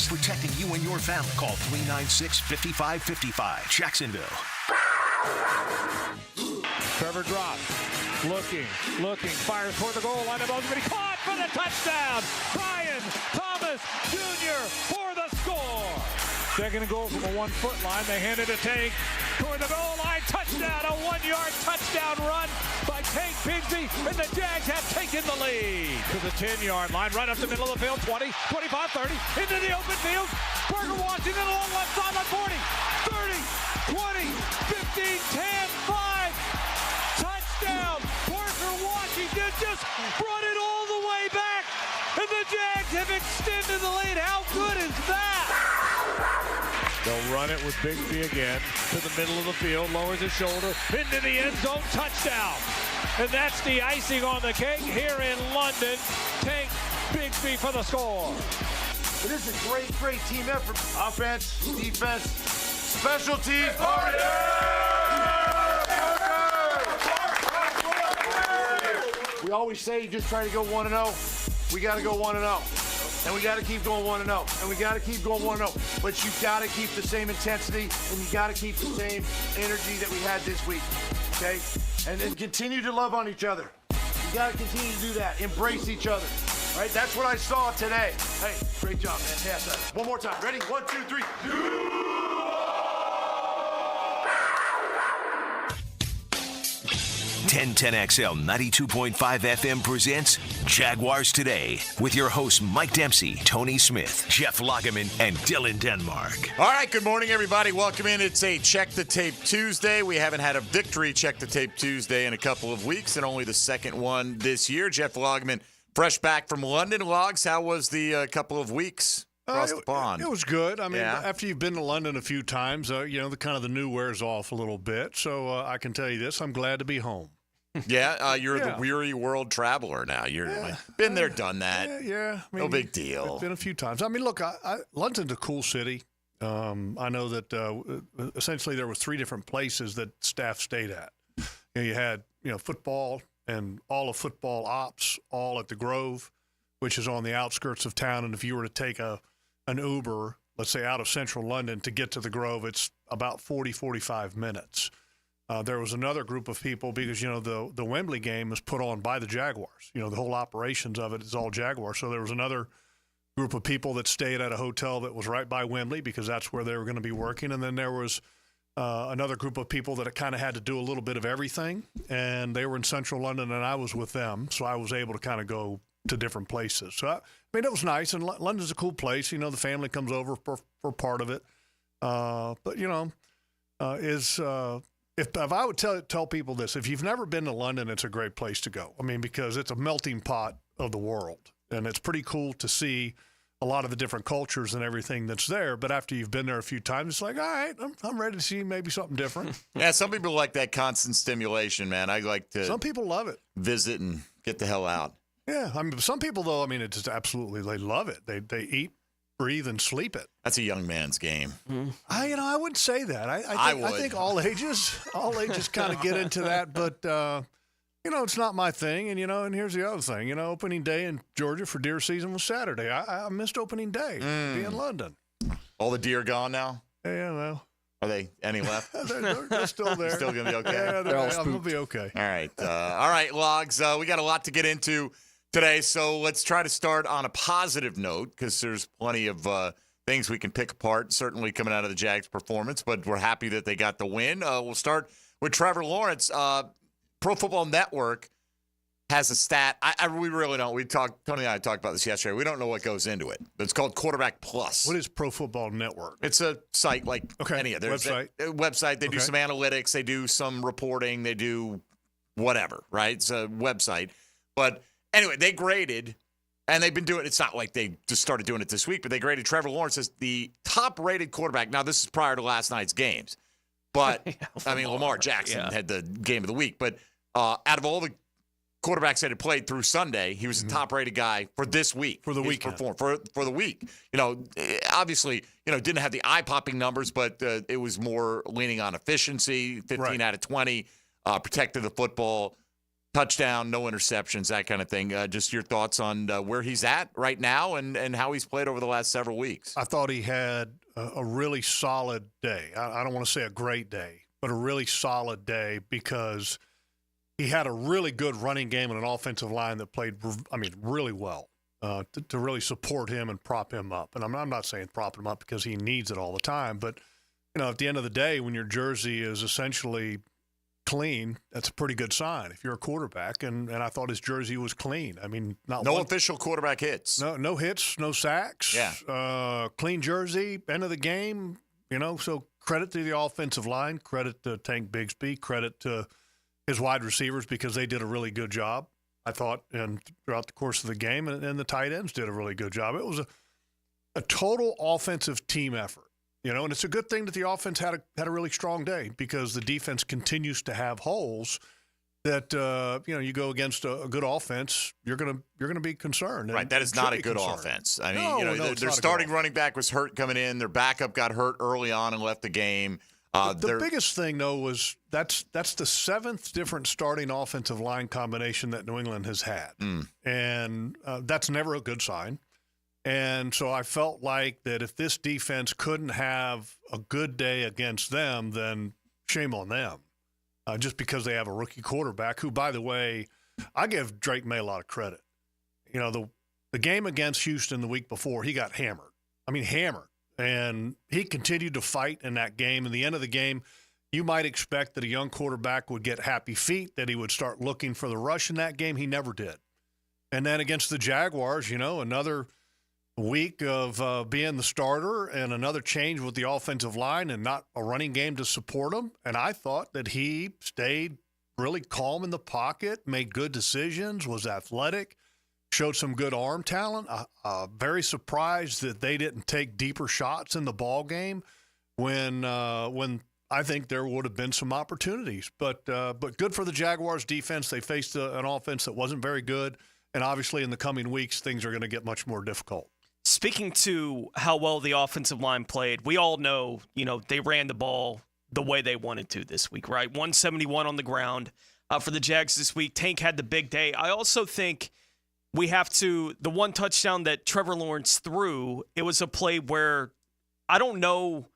protecting you and your family. Call 396-5555. Jacksonville. Trevor drops. Looking, fires toward the goal line. Already caught for the touchdown. Brian Thomas Jr. for the score. Second and goal from a 1-foot line. They hand it to Tank toward the goal line. Touchdown, a 1-yard touchdown run by Tank Bigsby, and the Jags have taken the lead. To the 10-yard line, right up the middle of the field, 20, 25, 30, into the open field. Parker Washington along left sideline, 40, 30, 20, 15, 10, 5. Touchdown! Parker Washington just brought it all the way back, and the Jags have extended the lead. How good is that? They'll run it with Bigsby again to the middle of the field, lowers his shoulder into the end zone, touchdown. And that's the icing on the cake here in London. Tank Bigsby for the score. It is a great team effort. Offense, defense, special teams. We always say just try to go 1-0. We got to go 1-0. And we got to keep going 1-0. And we got to keep going 1-0. But you got to keep the same intensity, and you got to keep the same energy that we had this week. Okay? And then continue to love on each other. You got to continue to do that. Embrace each other. All right? That's what I saw today. Hey, great job, man. Pass that. One more time. Ready? 1, 2, 3. 1010XL 92.5 FM presents Jaguars Today with your hosts Mike Dempsey, Tony Smith, Jeff Lageman, and Dylan Denmark. All right, good morning, everybody. Welcome in. It's a Check the Tape Tuesday. We haven't had a victory Check the Tape Tuesday in a couple of weeks, and only the second one this year. Jeff Lageman, fresh back from London. Logs, how was the couple of weeks across the pond? It was good. I mean, after you've been to London a few times, the new wears off a little bit. So I can tell you this, I'm glad to be home. You're the weary world traveler now. Been there, done that. Yeah. I mean, no big deal. It's been a few times. I mean, look, London's a cool city. I know that essentially there were 3 different places that staff stayed at. You had football and all of football ops all at the Grove, which is on the outskirts of town. And if you were to take an Uber, let's say out of central London to get to the Grove, it's about 45 minutes. There was another group of people because, the Wembley game was put on by the Jaguars. The whole operations of it is all Jaguars. So there was another group of people that stayed at a hotel that was right by Wembley because that's where they were going to be working. And then there was another group of people that kind of had to do a little bit of everything. And they were in central London, and I was with them. So I was able to kind of go to different places. So, it was nice. And London's a cool place. The family comes over for part of it. If I would tell people this, if you've never been to London, it's a great place to go. I mean, because it's a melting pot of the world, and it's pretty cool to see a lot of the different cultures and everything that's there. But after you've been there a few times, it's like, all right, I'm ready to see maybe something different. Yeah, some people like that constant stimulation, man. I like to. Some people love it. Visit and get the hell out. Yeah, I mean, some people though, it's just absolutely they love it. They eat, breathe, and sleep it. That's a young man's game. Mm-hmm. I wouldn't say that. I think all ages kind of get into that, but it's not my thing. And here's the other thing. Opening day in Georgia for deer season was Saturday. I missed opening day. Be in London. All the deer gone now? Yeah, well. Are they any left? they're still there. Still gonna be okay. Yeah, they'll be okay. All right, Logs. We got a lot to get into today, so let's try to start on a positive note because there's plenty of things we can pick apart, certainly coming out of the Jags' performance, but we're happy that they got the win. We'll start with Trevor Lawrence. Pro Football Network has a stat. We really don't. Tony and I talked about this yesterday. We don't know what goes into it. It's called Quarterback Plus. What is Pro Football Network? It's a site like any other website. They do some analytics. They do some reporting. They do whatever, right? It's a website. But anyway, they graded, and they've been doing it. It's not like they just started doing it this week, but they graded Trevor Lawrence as the top-rated quarterback. Now, this is prior to last night's games. But, Lamar Jackson had the game of the week. But out of all the quarterbacks that had played through Sunday, he was the top-rated guy for this week. For the weekend. For the week. Obviously, didn't have the eye-popping numbers, but it was more leaning on efficiency, 15 out of 20, protected the football. touchdown, no interceptions, that kind of thing. Just your thoughts on where he's at right now and how he's played over the last several weeks. I thought he had a really solid day. I don't want to say a great day, but a really solid day because he had a really good running game and an offensive line that played, really well to really support him and prop him up. And I'm not saying prop him up because he needs it all the time, but at the end of the day, when your jersey is essentially clean, that's a pretty good sign if you're a quarterback. And I thought his jersey was clean. No official quarterback hits. No hits, no sacks. Yeah. Clean jersey, end of the game. So credit to the offensive line, credit to Tank Bigsby, credit to his wide receivers because they did a really good job, I thought, and throughout the course of the game, and the tight ends did a really good job. It was a total offensive team effort. And it's a good thing that the offense had a really strong day because the defense continues to have holes that you go against a good offense, you're gonna be concerned. Right, that is not a good offense. Their starting running back was hurt coming in. Their backup got hurt early on and left the game. The biggest thing though was that's the seventh different starting offensive line combination that New England has had, and that's never a good sign. And so I felt like that if this defense couldn't have a good day against them, then shame on them. Just because they have a rookie quarterback who, by the way, I give Drake May a lot of credit. The game against Houston the week before, he got hammered. Hammered. And he continued to fight in that game. In the end of the game, you might expect that a young quarterback would get happy feet, that he would start looking for the rush in that game. He never did. And then against the Jaguars, another week of being the starter and another change with the offensive line and not a running game to support him. And I thought that he stayed really calm in the pocket, made good decisions, was athletic, showed some good arm talent. Very surprised that they didn't take deeper shots in the ball game when I think there would have been some opportunities. But good for the Jaguars defense. They faced an offense that wasn't very good. And obviously in the coming weeks, things are going to get much more difficult. Speaking to how well the offensive line played, we all know, they ran the ball the way they wanted to this week, right? 171 on the ground for the Jags this week. Tank had the big day. I also think we have to, the one touchdown that Trevor Lawrence threw, it was a play where I don't know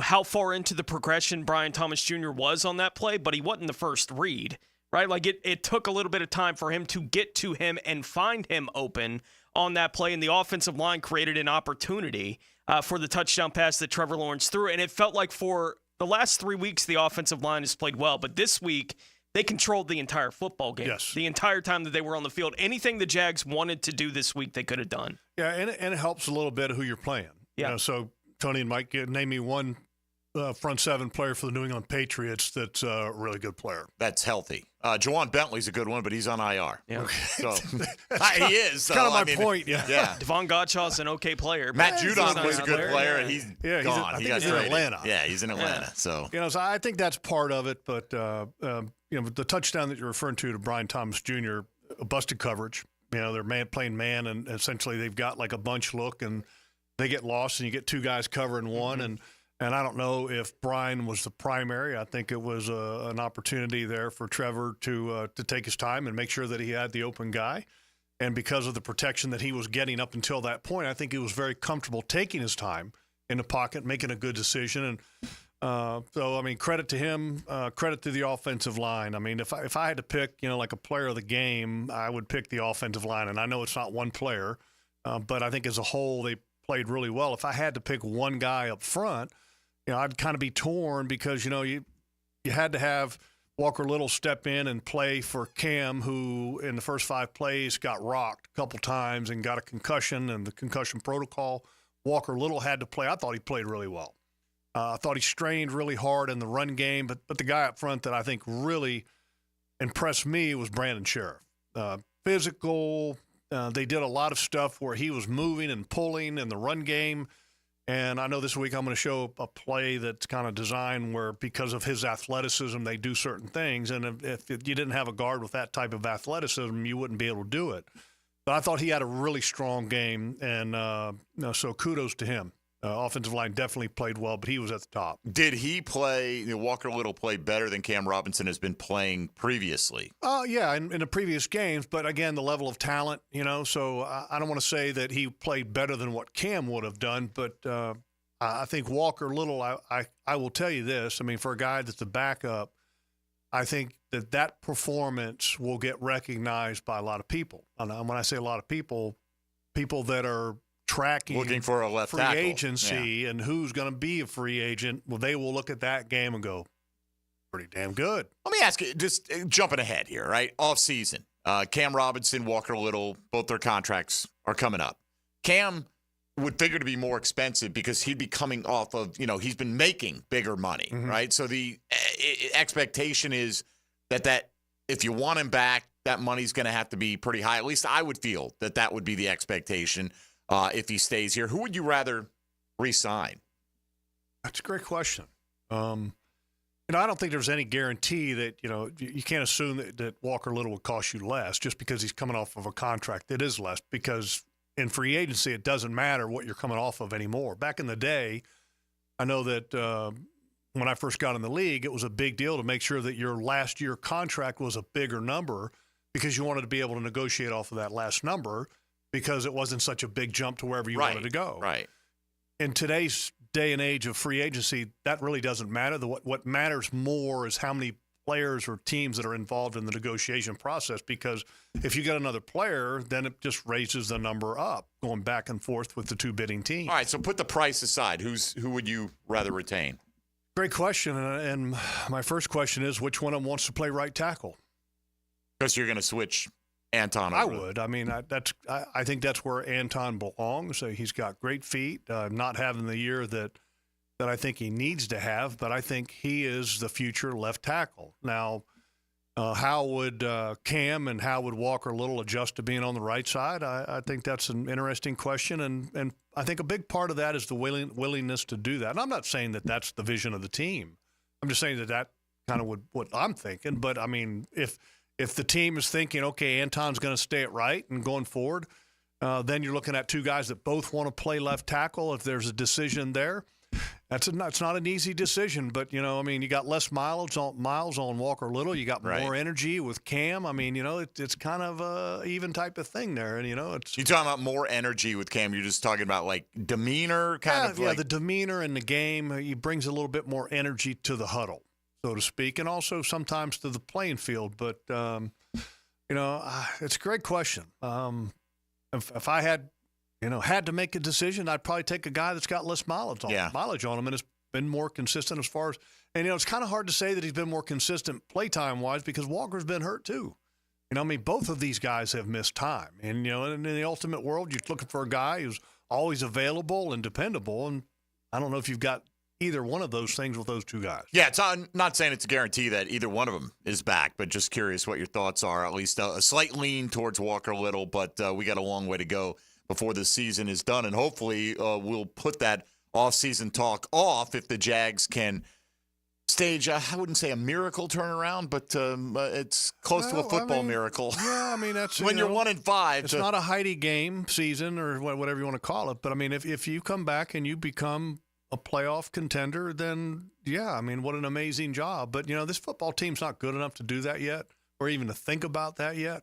how far into the progression Brian Thomas Jr. was on that play, but he wasn't the first read, right? Like it took a little bit of time for him to get to him and find him open on that play, and the offensive line created an opportunity for the touchdown pass that Trevor Lawrence threw. And it felt like for the last 3 weeks, the offensive line has played well. But this week, they controlled the entire football game. Yes. The entire time that they were on the field. Anything the Jags wanted to do this week, they could have done. Yeah, and it helps a little bit who you're playing. Yeah. So, Tony and Mike, name me one front seven player for the New England Patriots that's a really good player. That's healthy. Juwan Bentley's a good one, but he's on IR. Yeah. Okay. So he is. Kind of my point. Yeah. Devon Godshaw's an okay player. Matt Judon was a good player, and he's gone. He's in Atlanta. Yeah, he's in Atlanta. So so I think that's part of it. But the touchdown that you're referring to Brian Thomas Jr., busted coverage. They're playing man, and essentially they've got like a bunch look, and they get lost, and you get two guys covering one, and I don't know if Brian was the primary. I think it was an opportunity there for Trevor to take his time and make sure that he had the open guy. And because of the protection that he was getting up until that point, I think he was very comfortable taking his time in the pocket, making a good decision. And credit to him, credit to the offensive line. If I had to pick, like a player of the game, I would pick the offensive line. And I know it's not one player, but I think as a whole they played really well. If I had to pick one guy up front, I'd kind of be torn because, you had to have Walker Little step in and play for Cam, who in the first 5 plays got rocked a couple times and got a concussion and the concussion protocol. Walker Little had to play. I thought he played really well. I thought he strained really hard in the run game, but the guy up front that I think really impressed me was Brandon Sheriff. Physical. They did a lot of stuff where he was moving and pulling in the run game. And I know this week I'm going to show a play that's kind of designed where because of his athleticism, they do certain things. And if you didn't have a guard with that type of athleticism, you wouldn't be able to do it. But I thought he had a really strong game. And so kudos to him. Offensive line definitely played well, but he was at the top. Did he play, Walker Little play better than Cam Robinson has been playing previously? Yeah, in the previous games, but again, the level of talent, so I don't want to say that he played better than what Cam would have done, but I think Walker Little, I will tell you this, for a guy that's a backup, I think that performance will get recognized by a lot of people. And when I say a lot of people that are tracking looking for a left free tackle. agency and who's going to be a free agent, well, they will look at that game and go, pretty damn good. Let me ask you, just jumping ahead here, right? Off season, Cam Robinson, Walker Little, both their contracts are coming up. Cam would figure to be more expensive because he'd be coming off of, he's been making bigger money, right? So the expectation is that if you want him back, that money's going to have to be pretty high. At least I would feel that would be the expectation if he stays here. Who would you rather re-sign? That's a great question. I don't think there's any guarantee that, you can't assume that Walker Little would cost you less just because he's coming off of a contract that is less, because in free agency, it doesn't matter what you're coming off of anymore. Back in the day, I know that when I first got in the league, it was a big deal to make sure that your last year contract was a bigger number because you wanted to be able to negotiate off of that last number because it wasn't such a big jump to wherever you wanted to go. Right. In today's day and age of free agency, that really doesn't matter. What matters more is how many players or teams that are involved in the negotiation process, because if you get another player, then it just raises the number up, going back and forth with the two bidding teams. All right, so put the price aside. Who would you rather retain? Great question, and my first question is, which one of them wants to play right tackle? Because you're going to switch Anton over. I would. I think that's where Anton belongs. He's got great feet, not having the year that I think he needs to have, but I think he is the future left tackle. Now, how would Cam and how would Walker Little adjust to being on the right side? I think that's an interesting question, and I think a big part of that is the willingness to do that. And I'm not saying that that's the vision of the team. I'm just saying that kind of what I'm thinking. But, if the team is thinking, okay, Anton's going to stay at right and going forward, then you're looking at two guys that both want to play left tackle. If there's a decision there, it's not an easy decision, but you got less miles on Walker Little. You got more energy with Cam. It's kind of a even type of thing there, and it's. You're talking about more energy with Cam. You're just talking about like demeanor, the demeanor in the game. He brings a little bit more energy to the huddle, so to speak, and also sometimes to the playing field. But it's a great question. If I had to make a decision, I'd probably take a guy that's got less mileage on him and has been more consistent as far as – and, it's kind of hard to say that he's been more consistent playtime-wise because Walker's been hurt too. Both of these guys have missed time. And, in the ultimate world, you're looking for a guy who's always available and dependable, and I don't know if you've got either one of those things with those two guys. Yeah, I'm not saying it's a guarantee that either one of them is back, but just curious what your thoughts are. At least a slight lean towards Walker Little, but we got a long way to go before the season is done, and hopefully we'll put that off-season talk off if the Jags can stage, I wouldn't say a miracle turnaround, but it's close to a football miracle. Yeah, that's when you're 1-5. It's not a Heidi game season or whatever you want to call it, but if you come back and you become a playoff contender, then what an amazing job. But this football team's not good enough to do that yet, or even to think about that yet.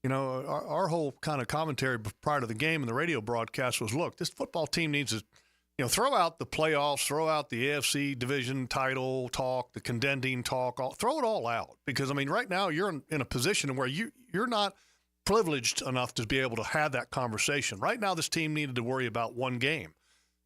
Our whole kind of commentary prior to the game and the radio broadcast was, look, this football team needs to, throw out the playoffs, throw out the AFC division title talk, the contending talk, throw it all out. Because, right now you're in a position where you're not privileged enough to be able to have that conversation. Right now this team needed to worry about one game.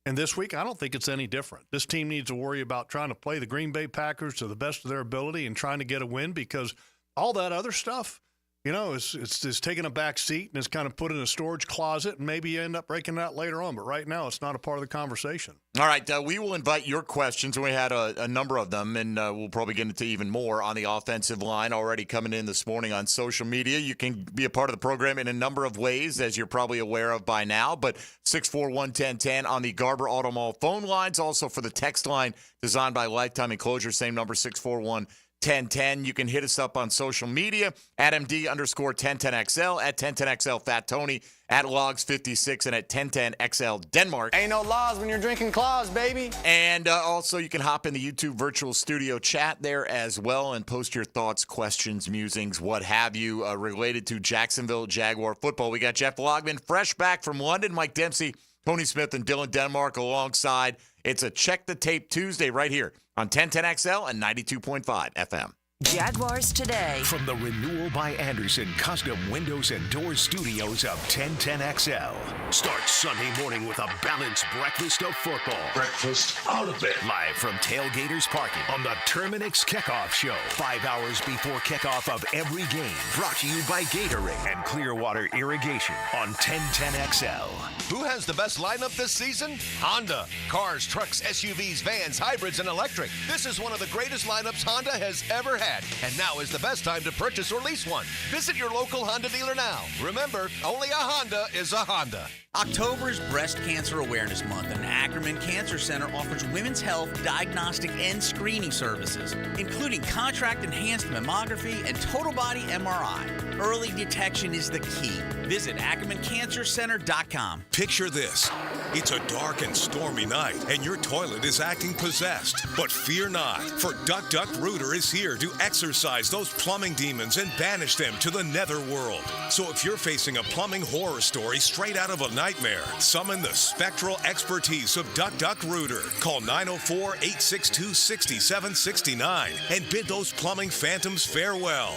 And this week, I don't think it's any different. This team needs to worry about trying to play the Green Bay Packers to the best of their ability and trying to get a win, because all that other stuff, it's taking a back seat and it's kind of put in a storage closet, and maybe you end up breaking it out later on. But right now, it's not a part of the conversation. All right, we will invite your questions. We had a number of them, and we'll probably get into even more on the offensive line already coming in this morning on social media. You can be a part of the program in a number of ways, as you're probably aware of by now. But 641-1010 on the Garber Auto Mall phone lines. Also for the text line designed by Lifetime Enclosure, same number, 641-1010. 1010. You can hit us up on social media at MD_1010XL, at 1010XL Fat Tony, at Logs56, and at 1010XL Denmark. Ain't no laws when you're drinking claws, baby. And also, you can hop in the YouTube virtual studio chat there as well and post your thoughts, questions, musings, what have you, related to Jacksonville Jaguar football. We got Jeff Lageman fresh back from London, Mike Dempsey, Tony Smith, and Dylan Denmark alongside. It's a Check the Tape Tuesday right here on 1010XL and 92.5 FM. Jaguars Today. From the Renewal by Anderson Custom Windows and Doors Studios of 1010XL. Start Sunday morning with a balanced breakfast of football. Breakfast out of bed. Live from Tailgaters Parking on the Terminix Kickoff Show. 5 hours before kickoff of every game. Brought to you by Gatorade and Clearwater Irrigation on 1010XL. Who has the best lineup this season? Honda. Cars, trucks, SUVs, vans, hybrids, and electric. This is one of the greatest lineups Honda has ever had. And now is the best time to purchase or lease one. Visit your local Honda dealer now. Remember, only a Honda is a Honda. October is Breast Cancer Awareness Month, and Ackerman Cancer Center offers women's health, diagnostic, and screening services, including contract-enhanced mammography and total body MRI. Early detection is the key. Visit AckermanCancerCenter.com. Picture this. It's a dark and stormy night, and your toilet is acting possessed. But fear not, for Duck Duck Rooter is here to exorcise those plumbing demons and banish them to the netherworld. So if you're facing a plumbing horror story straight out of a nightmare, summon the spectral expertise of Duck Duck Rooter. Call 904-862-6769 and bid those plumbing phantoms farewell.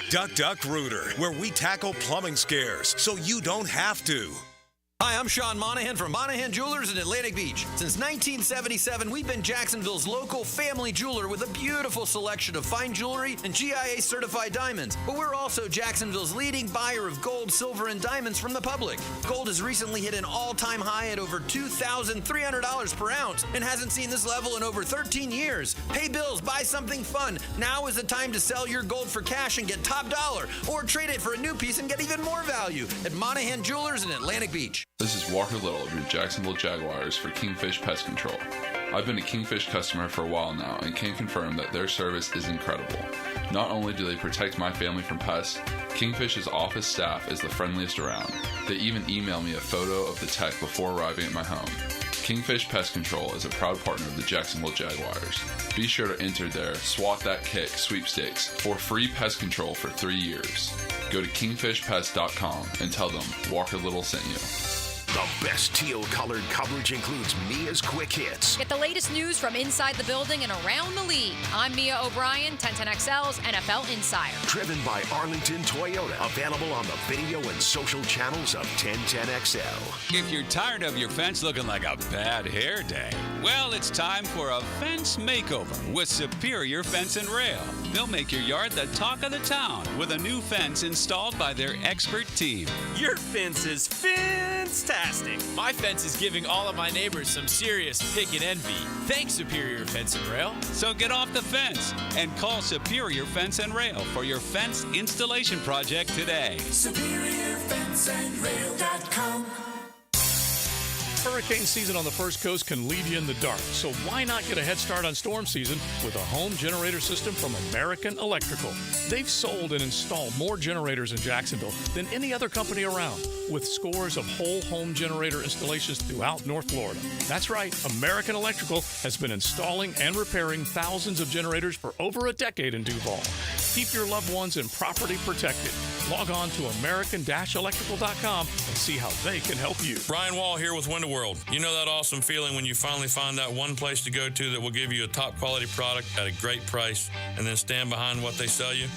Duck Duck Rooter, where we tackle plumbing scares so you don't have to. Hi, I'm Sean Monahan from Monahan Jewelers in Atlantic Beach. Since 1977, we've been Jacksonville's local family jeweler with a beautiful selection of fine jewelry and GIA-certified diamonds. But we're also Jacksonville's leading buyer of gold, silver, and diamonds from the public. Gold has recently hit an all-time high at over $2,300 per ounce and hasn't seen this level in over 13 years. Pay bills, buy something fun. Now is the time to sell your gold for cash and get top dollar, or trade it for a new piece and get even more value at Monahan Jewelers in Atlantic Beach. This is Walker Little of your Jacksonville Jaguars for Kingfish Pest Control. I've been a Kingfish customer for a while now and can confirm that their service is incredible. Not only do they protect my family from pests, Kingfish's office staff is the friendliest around. They even email me a photo of the tech before arriving at my home. Kingfish Pest Control is a proud partner of the Jacksonville Jaguars. Be sure to enter their Swat That Kick sweepstakes for free pest control for 3 years. Go to kingfishpest.com and tell them Walker Little sent you. The best teal-colored coverage includes Mia's Quick Hits. Get the latest news from inside the building and around the league. I'm Mia O'Brien, 1010XL's NFL Insider. Driven by Arlington Toyota. Available on the video and social channels of 1010XL. If you're tired of your fence looking like a bad hair day, well, it's time for a fence makeover with Superior Fence and Rail. They'll make your yard the talk of the town with a new fence installed by their expert team. Your fence is fantastic. My fence is giving all of my neighbors some serious pick and envy. Thanks, Superior Fence and Rail. So get off the fence and call Superior Fence and Rail for your fence installation project today. SuperiorFenceandRail.com. Hurricane season on the First Coast can leave you in the dark, so why not get a head start on storm season with a home generator system from American Electrical? They've sold and installed more generators in Jacksonville than any other company around, with scores of whole home generator installations throughout North Florida. That's right, American Electrical has been installing and repairing thousands of generators for over a decade in Duval. Keep your loved ones and property protected. Log on to American-Electrical.com and see how they can help you. Brian Wall here with Window World. You know that awesome feeling when you finally find that one place to go to that will give you a top quality product at a great price and then stand behind what they sell you?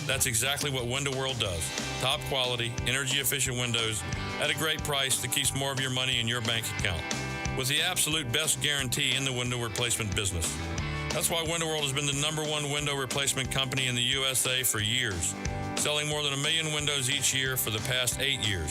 That's exactly what Window World does. Top quality, energy efficient windows at a great price that keeps more of your money in your bank account. With the absolute best guarantee in the window replacement business. That's why Window World has been the #1 window replacement company in the USA for years, selling more than 1 million windows each year for the past 8 years.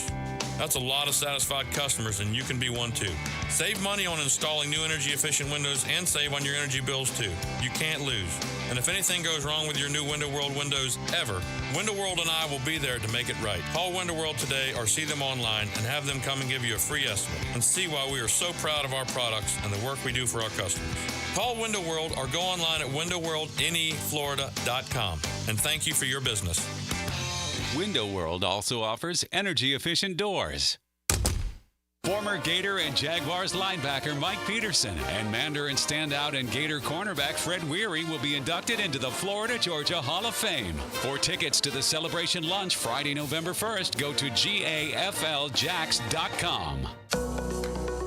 That's a lot of satisfied customers, and you can be one too. Save money on installing new energy-efficient windows and save on your energy bills too. You can't lose. And if anything goes wrong with your new Window World windows ever, Window World and I will be there to make it right. Call Window World today or see them online and have them come and give you a free estimate and see why we are so proud of our products and the work we do for our customers. Call Window World or go online at windowworldneflorida.com. And thank you for your business. Window World also offers energy-efficient doors. Former Gator and Jaguars linebacker Mike Peterson and Mandarin standout and Gator cornerback Fred Weary will be inducted into the Florida-Georgia Hall of Fame. For tickets to the celebration lunch Friday, November 1st, go to gafljacks.com.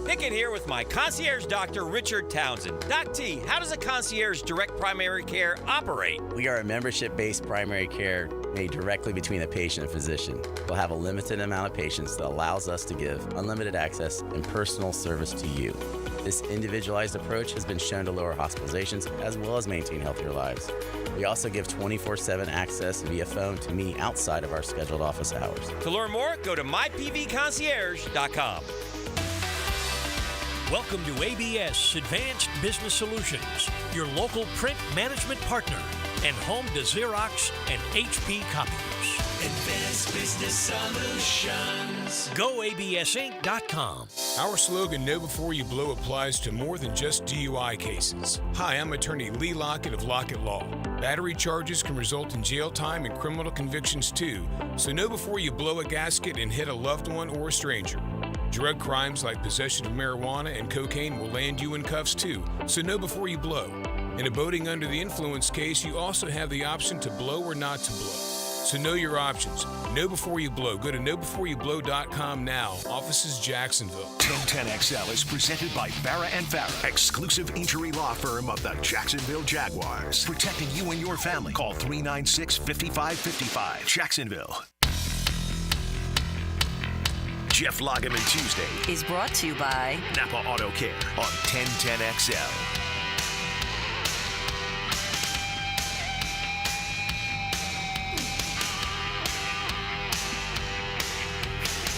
Pickett here with my concierge doctor, Richard Townsend. Doc T, how does a concierge direct primary care operate? We are a membership-based primary care made directly between the patient and physician. We'll have a limited amount of patients that allows us to give unlimited access and personal service to you. This individualized approach has been shown to lower hospitalizations as well as maintain healthier lives. We also give 24/7 access via phone to me outside of our scheduled office hours. To learn more, go to mypvconcierge.com. Welcome to ABS Advanced Business Solutions, your local print management partner and home to Xerox and HP copiers. Advanced Business Solutions. GoABSinc.com. Our slogan, Know Before You Blow, applies to more than just DUI cases. Hi, I'm attorney Lee Lockett of Lockett Law. Battery charges can result in jail time and criminal convictions too, so know before you blow a gasket and hit a loved one or a stranger. Drug crimes like possession of marijuana and cocaine will land you in cuffs too, so know before you blow. In a boating under the influence case, you also have the option to blow or not to blow. So know your options. Know before you blow. Go to knowbeforeyoublow.com now. Offices Jacksonville. 1010XL is presented by Farah & Farah, exclusive injury law firm of the Jacksonville Jaguars. Protecting you and your family. Call 396-5555. Jacksonville. Jeff Lageman Tuesday is brought to you by Napa Auto Care on 1010XL.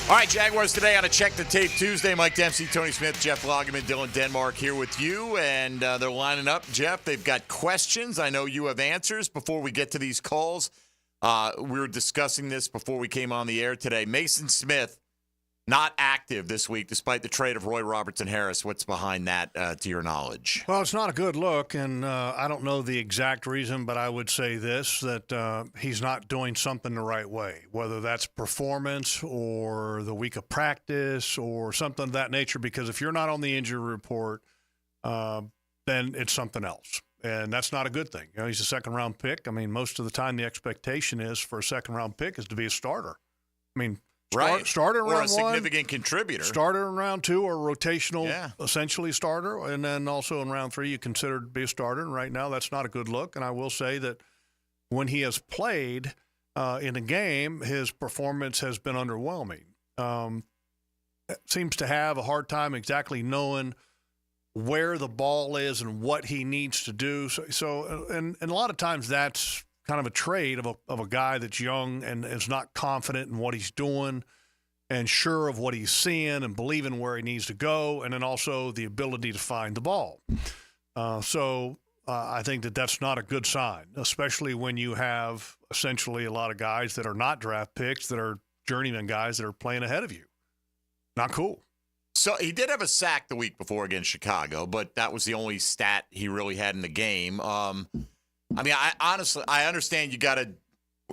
All right, Jaguars Today on a Check the Tape Tuesday. Mike Dempsey, Tony Smith, Jeff Lageman, Dylan Denmark here with you, and they're lining up. Jeff, they've got questions. I know you have answers. Before we get to these calls, we were discussing this before we came on the air today. Mason Smith, not active this week, despite the trade of Roy Robertson Harris. What's behind that, to your knowledge? Well, it's not a good look, and I don't know the exact reason, but I would say this, that he's not doing something the right way, whether that's performance or the week of practice or something of that nature, because if you're not on the injury report, then it's something else, and that's not a good thing. You know, he's a second-round pick. I mean, most of the time the expectation is for a second-round pick is to be a starter. I mean, starter in round or a one, significant contributor. Starter in round two, or rotational, essentially starter. And then also in round three, you consider to be a starter. And right now, that's not a good look. And I will say that when he has played in a game, his performance has been underwhelming. Seems to have a hard time exactly knowing where the ball is and what he needs to do. So and a lot of times that's kind of a trait of a guy that's young and is not confident in what he's doing and sure of what he's seeing and believing where he needs to go, and then also the ability to find the ball. So I think that that's not a good sign, especially when you have essentially a lot of guys that are not draft picks, that are journeyman guys that are playing ahead of you. Not cool. So he did have a sack the week before against Chicago, but that was the only stat he really had in the game. I mean, I understand you got to,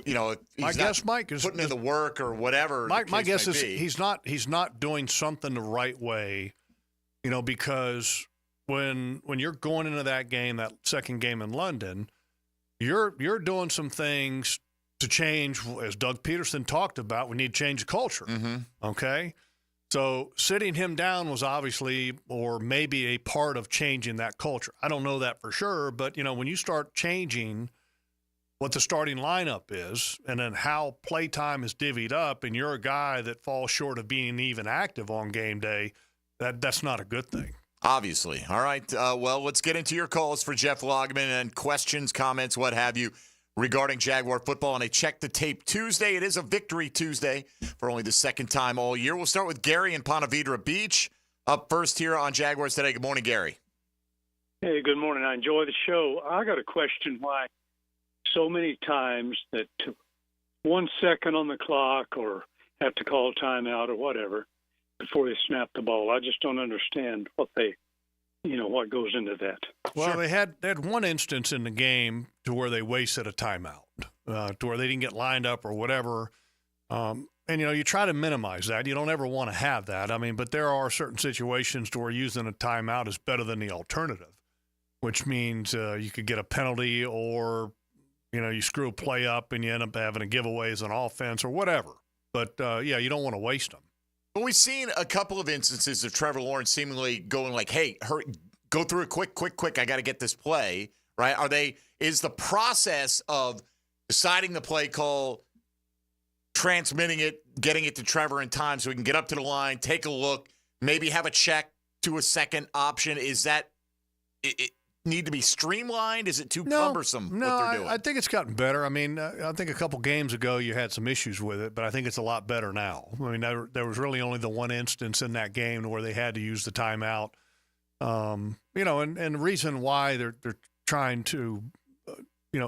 you know, my guess, Mike, is putting in the work or whatever. My guess is he's not doing something the right way, you know, because when you're going into that game, that second game in London, you're doing some things to change, as Doug Peterson talked about. We need to change the culture. Mm-hmm. Okay. So sitting him down was obviously, or maybe a part of changing that culture. I don't know that for sure, but, you know, when you start changing what the starting lineup is and then how playtime is divvied up and you're a guy that falls short of being even active on game day, that's not a good thing. Obviously. All right. Well, let's get into your calls for Jeff Lageman and questions, comments, what have you, regarding Jaguar football on a Check the Tape Tuesday. It is a Victory Tuesday for only the second time all year. We'll start with Gary in Ponte Vedra Beach. Up first here on Jaguars Today. Good morning, Gary. Hey, good morning. I enjoy the show. I got a question why so many times that 1 second on the clock or have to call timeout or whatever before they snap the ball. I just don't understand what they what goes into that. Well, they had one instance in the game to where they wasted a timeout, to where they didn't get lined up or whatever. And, you try to minimize that. You don't ever want to have that. I mean, but there are certain situations to where using a timeout is better than the alternative, which means you could get a penalty or, you screw a play up and you end up having a giveaway as an offense or whatever. But, you don't want to waste them. But we've seen a couple of instances of Trevor Lawrence seemingly going like, hey, hurry, go through it quick. I got to get this play, right? Is the process of deciding the play call, transmitting it, getting it to Trevor in time so he can get up to the line, take a look, maybe have a check to a second option? Is that it need to be streamlined? Is it too cumbersome what they're doing? I think it's gotten better. I mean, I think a couple games ago you had some issues with it, but I think it's a lot better now. I mean, there was really only the one instance in that game where they had to use the timeout. And the reason why they're trying to,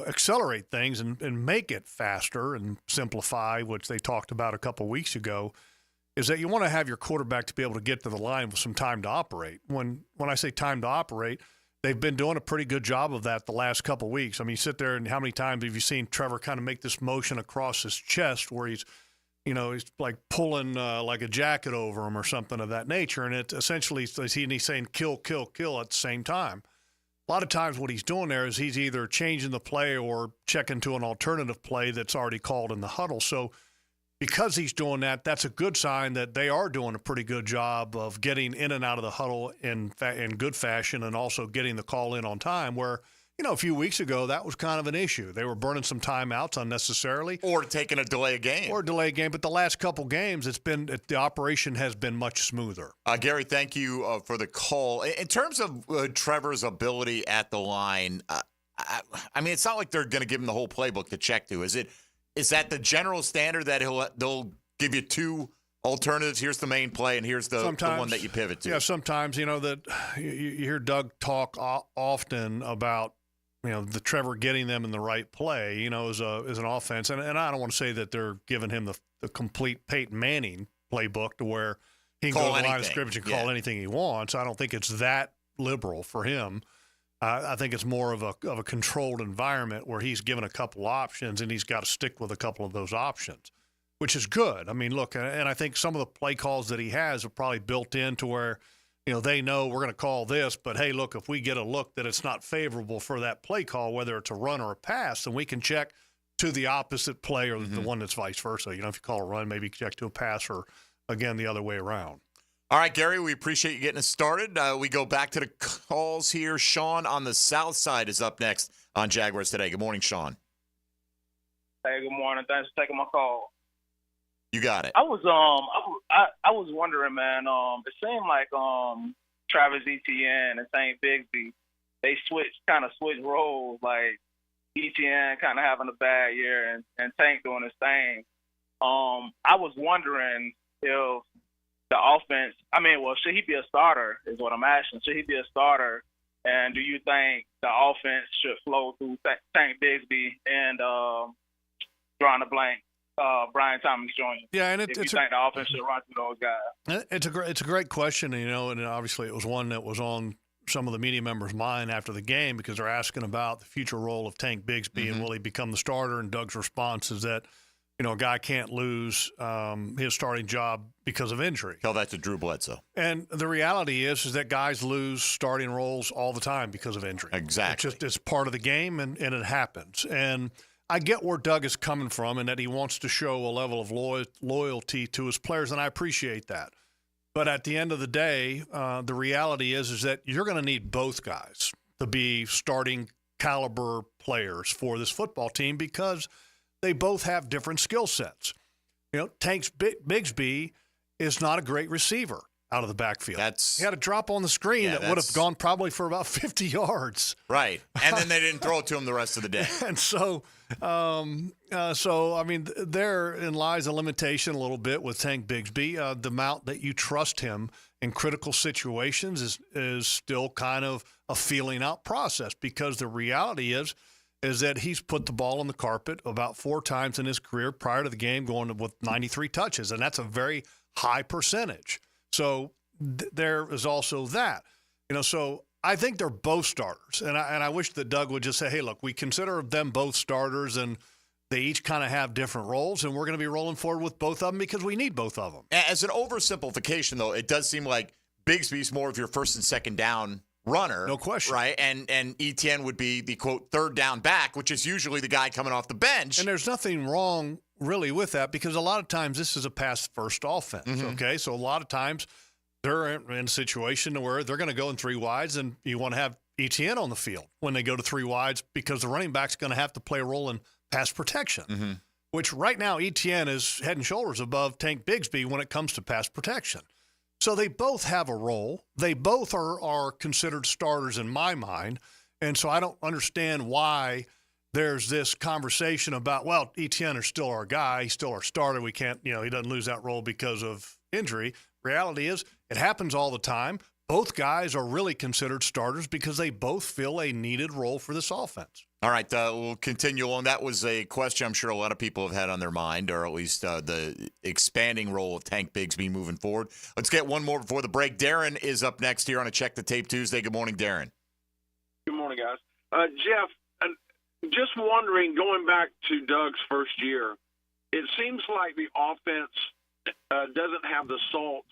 accelerate things and make it faster and simplify, which they talked about a couple weeks ago, is that you want to have your quarterback to be able to get to the line with some time to operate. When I say time to operate, they've been doing a pretty good job of that the last couple of weeks. I mean, you sit there and how many times have you seen Trevor kind of make this motion across his chest where he's like pulling like a jacket over him or something of that nature. And it essentially he's saying kill at the same time. A lot of times what he's doing there is he's either changing the play or checking to an alternative play that's already called in the huddle. So because he's doing that, that's a good sign that they are doing a pretty good job of getting in and out of the huddle in good fashion and also getting the call in on time where, a few weeks ago, that was kind of an issue. They were burning some timeouts unnecessarily. Or taking a delay game. But the last couple games, the operation has been much smoother. Gary, thank you for the call. In terms of Trevor's ability at the line, I mean, it's not like they're going to give him the whole playbook to check to. Is that the general standard that they'll give you two alternatives? Here's the main play, and here's the one that you pivot to. Yeah, sometimes, that you hear Doug talk often about, the Trevor getting them in the right play, as an offense. And I don't want to say that they're giving him the complete Peyton Manning playbook to where he can go to the line of scrimmage and call anything he wants. I don't think it's that liberal for him. I think it's more of a controlled environment where he's given a couple options and he's got to stick with a couple of those options, which is good. I mean, look, and I think some of the play calls that he has are probably built into where, they know we're going to call this, but hey, look, if we get a look that it's not favorable for that play call, whether it's a run or a pass, then we can check to the opposite play or the one that's vice versa. If you call a run, maybe check to a pass or, again, the other way around. All right, Gary, we appreciate you getting us started. We go back to the calls here. Sean on the south side is up next on Jaguars Today. Good morning, Sean. Hey, good morning. Thanks for taking my call. You got it. I was wondering, man. It seemed like Travis Etienne and St. Bigsby, they kind of switched roles. Like Etienne kind of having a bad year and Tank doing his thing. I was wondering if the offense. Should he be a starter? Is what I'm asking. Should he be a starter? And do you think the offense should flow through Tank Bigsby and drawing a blank? Brian Thomas Jr. Yeah, and if you think the offense should run through those guys. It's a great question, and obviously it was one that was on some of the media members' mind after the game because they're asking about the future role of Tank Bigsby and will he become the starter? And Doug's response is that a guy can't lose his starting job because of injury. Tell that to Drew Bledsoe. And the reality is that guys lose starting roles all the time because of injury. Exactly. It's part of the game, and it happens. And I get where Doug is coming from and that he wants to show a level of loyalty to his players, and I appreciate that. But at the end of the day, the reality is that you're going to need both guys to be starting caliber players for this football team because they both have different skill sets. Tank Bigsby is not a great receiver out of the backfield. He had a drop on the screen that would have gone probably for about 50 yards. Right. And then they didn't throw it to him the rest of the day. And so, therein lies a limitation a little bit with Tank Bigsby. The amount that you trust him in critical situations is still kind of a feeling out process because the reality is that he's put the ball on the carpet about 4 times in his career prior to the game going with 93 touches, and that's a very high percentage. So there is also that. So I think they're both starters. And I wish that Doug would just say, hey, look, we consider them both starters, and they each kind of have different roles, and we're going to be rolling forward with both of them because we need both of them. As an oversimplification, though, it does seem like Bigsby's more of your first and second down runner. No question. Right? And Etienne would be the, quote, third down back, which is usually the guy coming off the bench. And there's nothing wrong really with that because a lot of times this is a pass-first offense, okay? So a lot of times they're in a situation where they're going to go in three wides, and you want to have Etienne on the field when they go to three wides because the running back's going to have to play a role in pass protection, which right now Etienne is head and shoulders above Tank Bigsby when it comes to pass protection. So they both have a role. They both are considered starters in my mind. And so I don't understand why there's this conversation about, well, Etienne is still our guy. He's still our starter. We can't, he doesn't lose that role because of injury. Reality is it happens all the time. Both guys are really considered starters because they both fill a needed role for this offense. All right, we'll continue on. That was a question I'm sure a lot of people have had on their mind, or at least the expanding role of Tank Bigsby moving forward. Let's get one more before the break. Darren is up next here on a Check the Tape Tuesday. Good morning, Darren. Good morning, guys. Jeff, just wondering, going back to Doug's first year, it seems like the offense doesn't have the salt,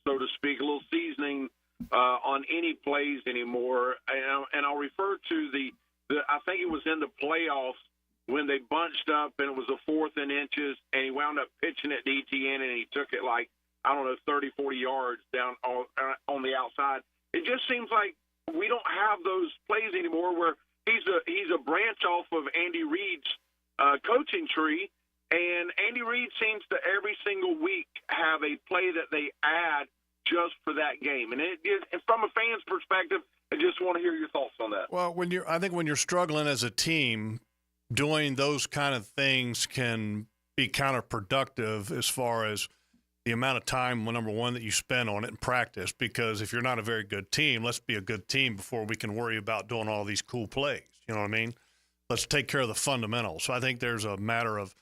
so to speak, a little seasoning on any plays anymore. And I'll refer to I think it was in the playoffs when they bunched up and it was a 4th and inches, and he wound up pitching it to Etienne, and he took it 30, 40 yards down on the outside. It just seems like we don't have those plays anymore where he's a branch off of Andy Reid's coaching tree, and Andy Reid seems to every single week have a play that they add just for that game. And from a fan's perspective, I just want to hear your thoughts on that. Well, I think when you're struggling as a team, doing those kind of things can be counterproductive as far as the amount of time, number one, that you spend on it in practice. Because if you're not a very good team, let's be a good team before we can worry about doing all these cool plays. You know what I mean? Let's take care of the fundamentals. So I think there's a matter of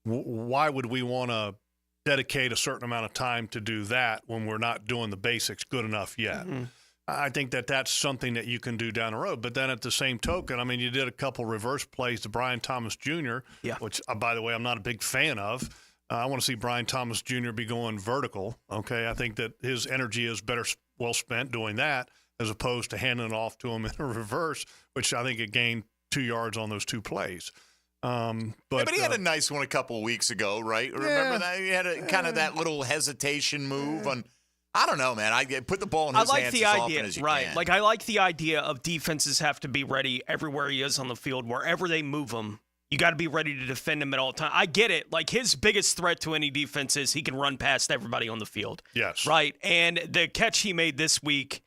why would we want to dedicate a certain amount of time to do that when we're not doing the basics good enough yet. I think that's something that you can do down the road. But then at the same token, you did a couple reverse plays to Brian Thomas Jr., which, by the way, I'm not a big fan of. I want to see Brian Thomas Jr. be going vertical, okay? I think that his energy is well spent doing that as opposed to handing it off to him in a reverse, which I think it gained 2 yards on those two plays. But he had a nice one a couple of weeks ago, right? Remember that? He had kind of that little hesitation move on. I don't know, man. I put the ball in his hands as often as you can. Like, I like the idea of defenses have to be ready everywhere he is on the field, wherever they move him. You got to be ready to defend him at all times. I get it. Like, his biggest threat to any defense is he can run past everybody on the field. Yes. Right? And the catch he made this week,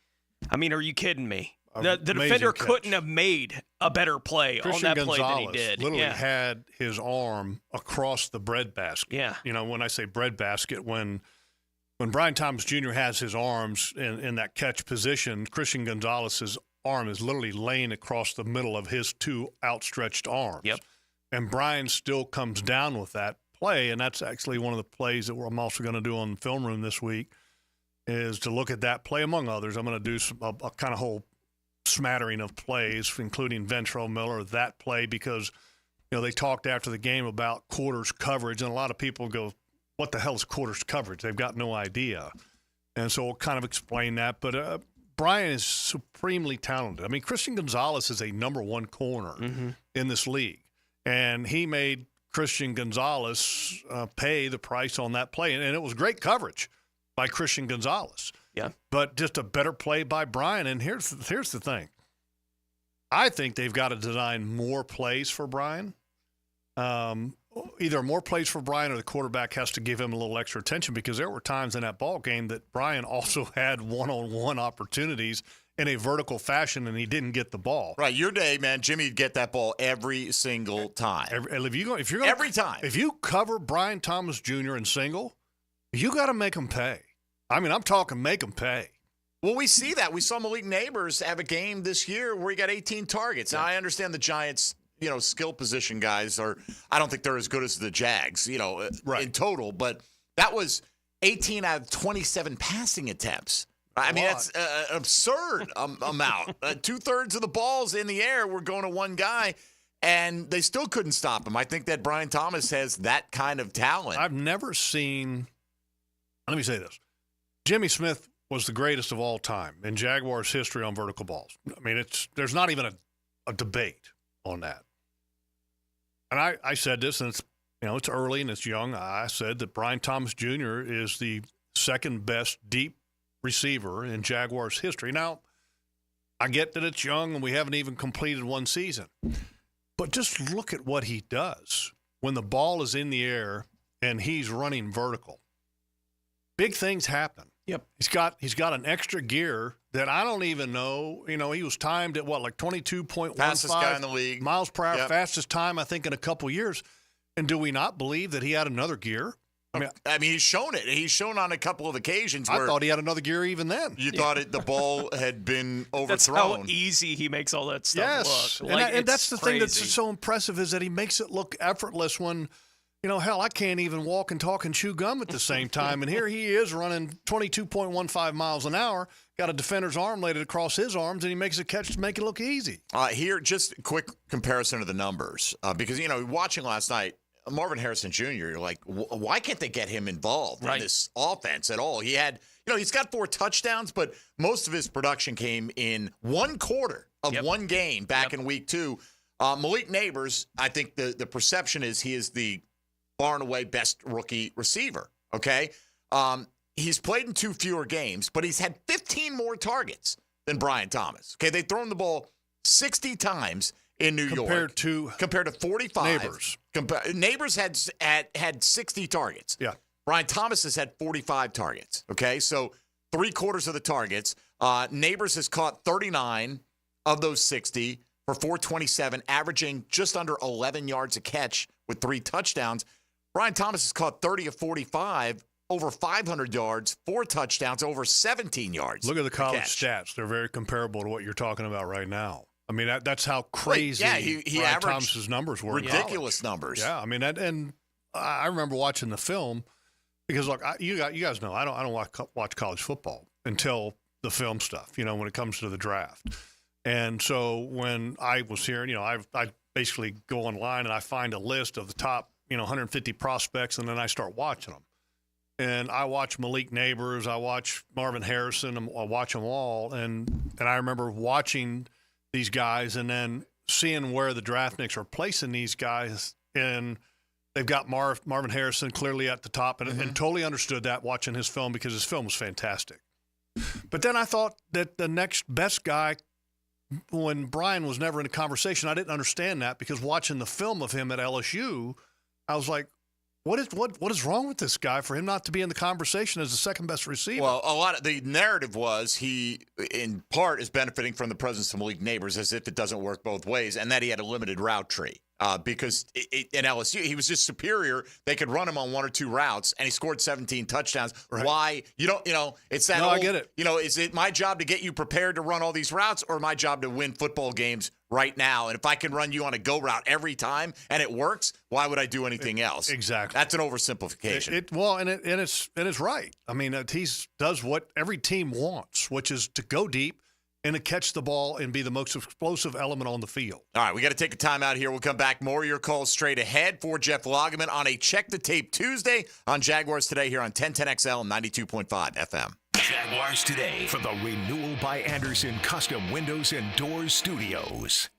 are you kidding me? The defender couldn't have made a better play on that play than he did. Literally had his arm across the bread basket. Yeah. When I say bread basket, when Brian Thomas Jr. has his arms in that catch position, Christian Gonzalez's arm is literally laying across the middle of his two outstretched arms. Yep. And Brian still comes down with that play, and that's actually one of the plays that I'm also going to do on the film room this week, is to look at that play among others. I'm going to do a kind of whole smattering of plays, including Ventrell Miller, that play, because they talked after the game about quarters coverage, and a lot of people go, what the hell is quarters coverage? They've got no idea. And so we'll kind of explain that. But Brian is supremely talented. Christian Gonzalez is a number one corner in this league. And he made Christian Gonzalez pay the price on that play. And it was great coverage by Christian Gonzalez. Yeah. But just a better play by Brian. And here's the thing. I think they've got to design more plays for Brian. Either more plays for Brian or the quarterback has to give him a little extra attention, because there were times in that ball game that Brian also had one-on-one opportunities in a vertical fashion, and he didn't get the ball. Right, your day, man, Jimmy'd get that ball every single time. Every time. If you cover Brian Thomas Jr. in single, you got to make him pay. I'm talking make him pay. Well, we see that. We saw Malik Neighbors have a game this year where he got 18 targets. Now, I understand the Giants' skill position guys I don't think they're as good as the Jags, in total, but that was 18 out of 27 passing attempts. I mean, that's an absurd amount. 2/3 of the balls in the air were going to one guy, and they still couldn't stop him. I think that Brian Thomas has that kind of talent. I've never seen – let me say this. Jimmy Smith was the greatest of all time in Jaguars history on vertical balls. I mean, there's not even a debate on that. And I said this, and it's early and it's young. I said that Brian Thomas Jr. is the second best deep receiver in Jaguars history. Now, I get that it's young and we haven't even completed one season. But just look at what he does when the ball is in the air and he's running vertical. Big things happen. Yep. He's got an extra gear that I don't even know. You know, he was timed at 22.15 fastest guy in the league, miles per hour, fastest time I think in a couple years. And do we not believe that he had another gear? I mean, he's shown it. He's shown on a couple of occasions where I thought he had another gear even then. You thought the ball had been overthrown. That's how easy he makes all that stuff look. And that's the thing that's so impressive is that he makes it look effortless when, hell, I can't even walk and talk and chew gum at the same time. And here he is running 22.15 miles an hour, got a defender's arm laid across his arms, and he makes a catch to make it look easy. Here, just a quick comparison of the numbers. Because, watching last night, Marvin Harrison Jr., you're like, why can't they get him involved in this offense at all? He had, he's got 4 touchdowns, but most of his production came in one quarter of one game back in week 2. Malik Neighbors, I think the perception is he is the far and away best rookie receiver, okay? He's played in 2 fewer games, but he's had 15 more targets than Brian Thomas. Okay, they've thrown the ball 60 times in New York. Compared to 45. Neighbors. Neighbors had 60 targets. Yeah. Brian Thomas has had 45 targets, okay? So 3/4 of the targets. Neighbors has caught 39 of those 60 for 427, averaging just under 11 yards a catch with 3 touchdowns. Brian Thomas has caught 30 of 45, over 500 yards, 4 touchdowns, over 17 yards. Look at the college stats. They're very comparable to what you're talking about right now. I mean, that's how crazy Brian Thomas's numbers were. Ridiculous numbers. Yeah, I mean, and I remember watching the film because, look, you guys know I don't watch college football until the film stuff, when it comes to the draft. And so when I was here, I basically go online and I find a list of the top, 150 prospects, and then I start watching them. And I watch Malik Neighbors, I watch Marvin Harrison, I watch them all, and I remember watching these guys and then seeing where the draftniks are placing these guys, and they've got Marvin Harrison clearly at the top, and totally understood that watching his film because his film was fantastic. But then I thought that the next best guy, when Brian was never in the conversation, I didn't understand that because watching the film of him at LSU, I was like, what is wrong with this guy for him not to be in the conversation as the second best receiver? Well, a lot of the narrative was he, in part, is benefiting from the presence of Malik Neighbors, as if it doesn't work both ways, and that he had a limited route tree. Because in LSU, he was just superior. They could run him on 1 or 2 routes, and he scored 17 touchdowns. Right. Why? It's that I get it. Is it my job to get you prepared to run all these routes, or my job to win football games right now? And if I can run you on a go route every time and it works, why would I do anything else? Exactly. That's an oversimplification. It's right. I mean, he does what every team wants, which is to go deep and to catch the ball and be the most explosive element on the field. All right, we got to take a time out here. We'll come back. More of your calls straight ahead for Jeff Lageman on a Check the Tape Tuesday on Jaguars Today here on 1010XL and 92.5 FM. Jaguars Today from the Renewal by Anderson Custom Windows and Doors Studios.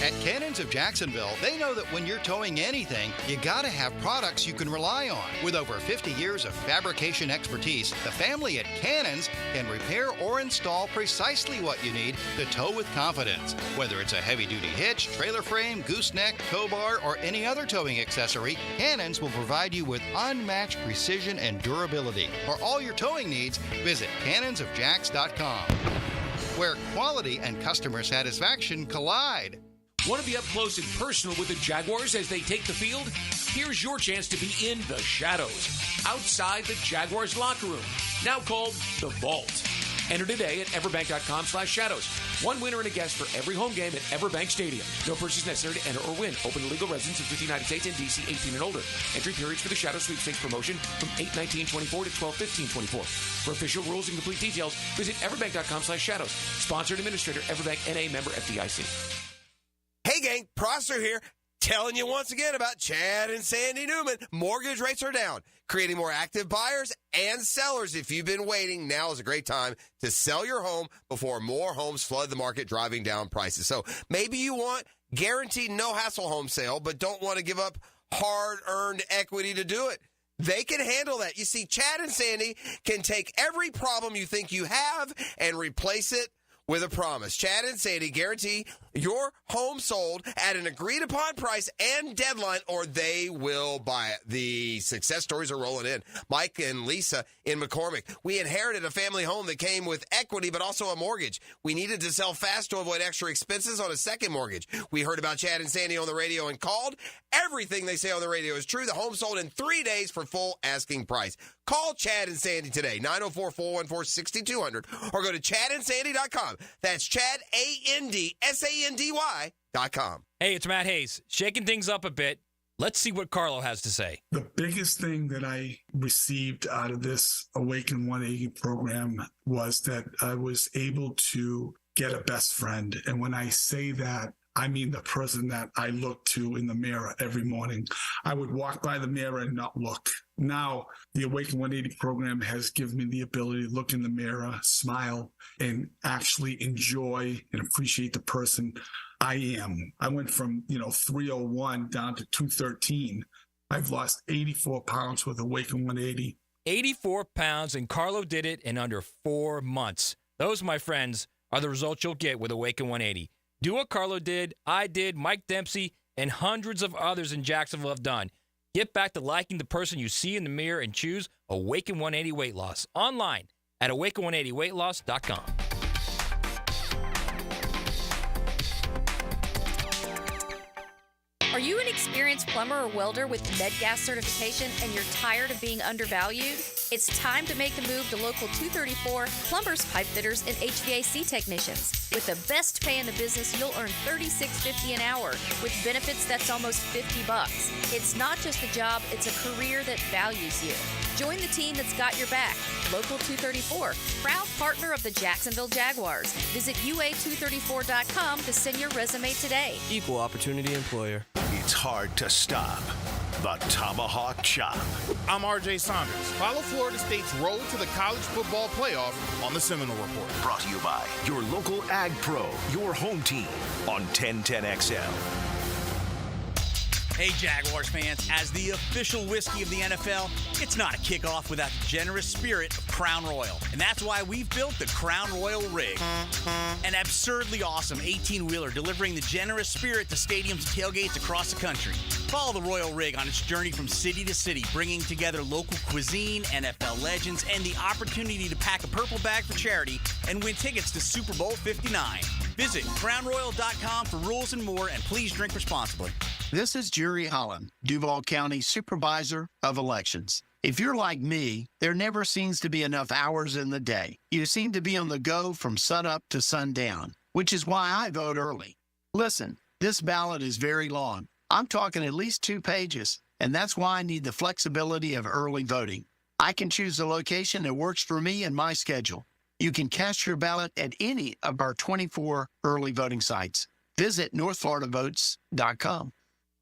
At Cannons of Jacksonville, they know that when you're towing anything, you gotta have products you can rely on. With over 50 years of fabrication expertise, the family at Cannons can repair or install precisely what you need to tow with confidence. Whether it's a heavy-duty hitch, trailer frame, gooseneck, tow bar, or any other towing accessory, Cannons will provide you with unmatched precision and durability. For all your towing needs, visit cannonsofjacks.com, where quality and customer satisfaction collide. Want to be up close and personal with the Jaguars as they take the field? Here's your chance to be in the shadows, outside the Jaguars locker room, now called the Vault. Enter today at everbank.com/shadows. One winner and a guest for every home game at Everbank Stadium. No purchase necessary to enter or win. Open to legal residents of the United States and D.C. 18 and older. Entry periods for the Shadow Sweepstakes promotion from 8/19/24 to 12/15/24. For official rules and complete details, visit everbank.com/shadows. Sponsored administrator, Everbank N.A. member FDIC. Hey gang, Prosser here. Telling you once again about Chad and Sandy Newman. Mortgage rates are down, creating more active buyers and sellers. If you've been waiting, now is a great time to sell your home before more homes flood the market, driving down prices. So maybe you want guaranteed no-hassle home sale, but don't want to give up hard-earned equity to do it. They can handle that. You see, Chad and Sandy can take every problem you think you have and replace it with a promise. Chad and Sandy guarantee your home sold at an agreed-upon price and deadline, or they will buy it. The success stories are rolling in. Mike and Lisa in McCormick. We inherited a family home that came with equity, but also a mortgage. We needed to sell fast to avoid extra expenses on a second mortgage. We heard about Chad and Sandy on the radio and called. Everything they say on the radio is true. The home sold in 3 days for full asking price. Call Chad and Sandy today, 904-414-6200, or go to chadandsandy.com. That's ChadAndSandy.com. Hey, it's Matt Hayes. Shaking things up a bit. Let's see what Carlo has to say. The biggest thing that I received out of this Awaken 180 program was that I was able to get a best friend. And when I say that, I mean the person that I look to in the mirror every morning. I would walk by the mirror and not look. Now, the Awaken 180 program has given me the ability to look in the mirror, smile, and actually enjoy and appreciate the person I am. I went from, 301 down to 213. I've lost 84 pounds with Awaken 180. 84 pounds, and Carlo did it in under 4 months. Those, my friends, are the results you'll get with Awaken 180. Do what Carlo did, I did, Mike Dempsey, and hundreds of others in Jacksonville have done. Get back to liking the person you see in the mirror and choose Awaken 180 Weight Loss. Online at awaken180weightloss.com. Are you an experienced plumber or welder with MedGas certification and you're tired of being undervalued? It's time to make the move to Local 234 plumbers, pipe fitters, and HVAC technicians. With the best pay in the business, you'll earn $36.50 an hour. With benefits, that's almost $50. It's not just a job, it's a career that values you. Join the team that's got your back. Local 234, proud partner of the Jacksonville Jaguars. Visit UA234.com to send your resume today. Equal opportunity employer. It's hard to stop the Tomahawk Chop. I'm RJ Saunders. Follow Florida State's road to the college football playoff on the Seminole Report. Brought to you by your local Ag Pro, your home team on 1010XL. Hey, Jaguars fans, as the official whiskey of the NFL, it's not a kickoff without the generous spirit of Crown Royal. And that's why we've built the Crown Royal Rig. An absurdly awesome 18-wheeler delivering the generous spirit to stadiums and tailgates across the country. Follow the Royal Rig on its journey from city to city, bringing together local cuisine, NFL legends, and the opportunity to pack a purple bag for charity and win tickets to Super Bowl 59. Visit crownroyal.com for rules and more, and please drink responsibly. This is Jerry Holland, Duval County Supervisor of Elections. If you're like me, there never seems to be enough hours in the day. You seem to be on the go from sunup to sundown, which is why I vote early. Listen, this ballot is very long. I'm talking at least 2 pages, and that's why I need the flexibility of early voting. I can choose the location that works for me and my schedule. You can cast your ballot at any of our 24 early voting sites. Visit northfloridavotes.com.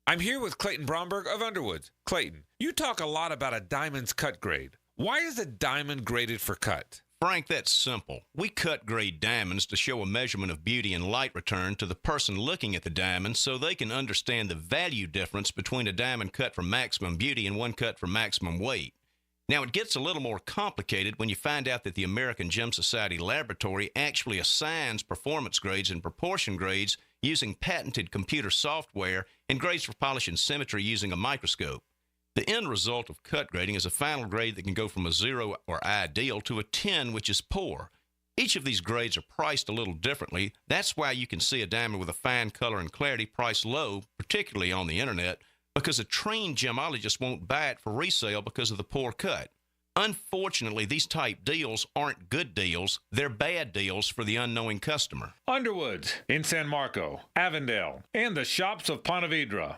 I'm here with Clayton Bromberg of Underwood. Clayton, you talk a lot about a diamond's cut grade. Why is a diamond graded for cut? Frank, that's simple. We cut grade diamonds to show a measurement of beauty and light return to the person looking at the diamond so they can understand the value difference between a diamond cut for maximum beauty and one cut for maximum weight. Now, it gets a little more complicated when you find out that the American Gem Society Laboratory actually assigns performance grades and proportion grades using patented computer software and grades for polish and symmetry using a microscope. The end result of cut grading is a final grade that can go from a 0 or ideal to a 10, which is poor. Each of these grades are priced a little differently. That's why you can see a diamond with a fine color and clarity priced low, particularly on the internet, because a trained gemologist won't buy it for resale because of the poor cut. Unfortunately, these type deals aren't good deals. They're bad deals for the unknowing customer. Underwoods in San Marco, Avondale, and the shops of Ponte Vedra.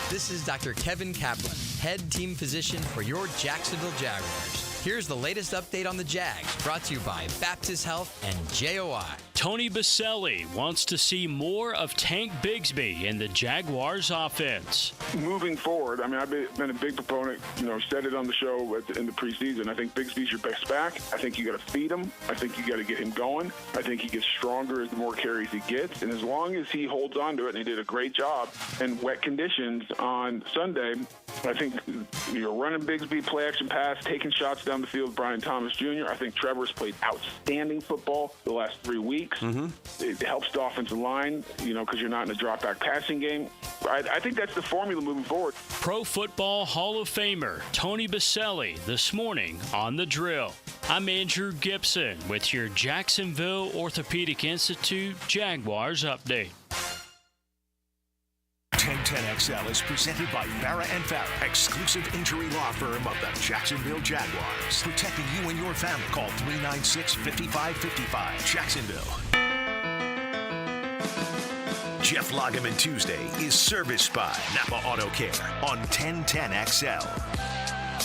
This is Dr. Kevin Kaplan, head team physician for your Jacksonville Jaguars. Here's the latest update on the Jags, brought to you by Baptist Health and JOI. Tony Baselli wants to see more of Tank Bigsby in the Jaguars offense. Moving forward, I mean, I've been a big proponent, said it on the show in the preseason. I think Bigsby's your best back. I think you got to feed him. I think you got to get him going. I think he gets stronger as the more carries he gets. And as long as he holds on to it, and he did a great job in wet conditions on Sunday, I think you're running Bigsby, play action pass, taking shots down the field, Brian Thomas Jr. I think Trevor's played outstanding football the last 3 weeks. It helps the offensive line, because you're not in a drop-back passing game. I think that's the formula moving forward. Pro Football Hall of Famer Tony Baselli this morning on The Drill. I'm Andrew Gibson with your Jacksonville Orthopedic Institute Jaguars update. 1010XL is presented by Farah & Farah, exclusive injury law firm of the Jacksonville Jaguars. Protecting you and your family. Call 396-5555. Jacksonville. Jeff Lageman Tuesday is serviced by Napa Auto Care on 1010XL.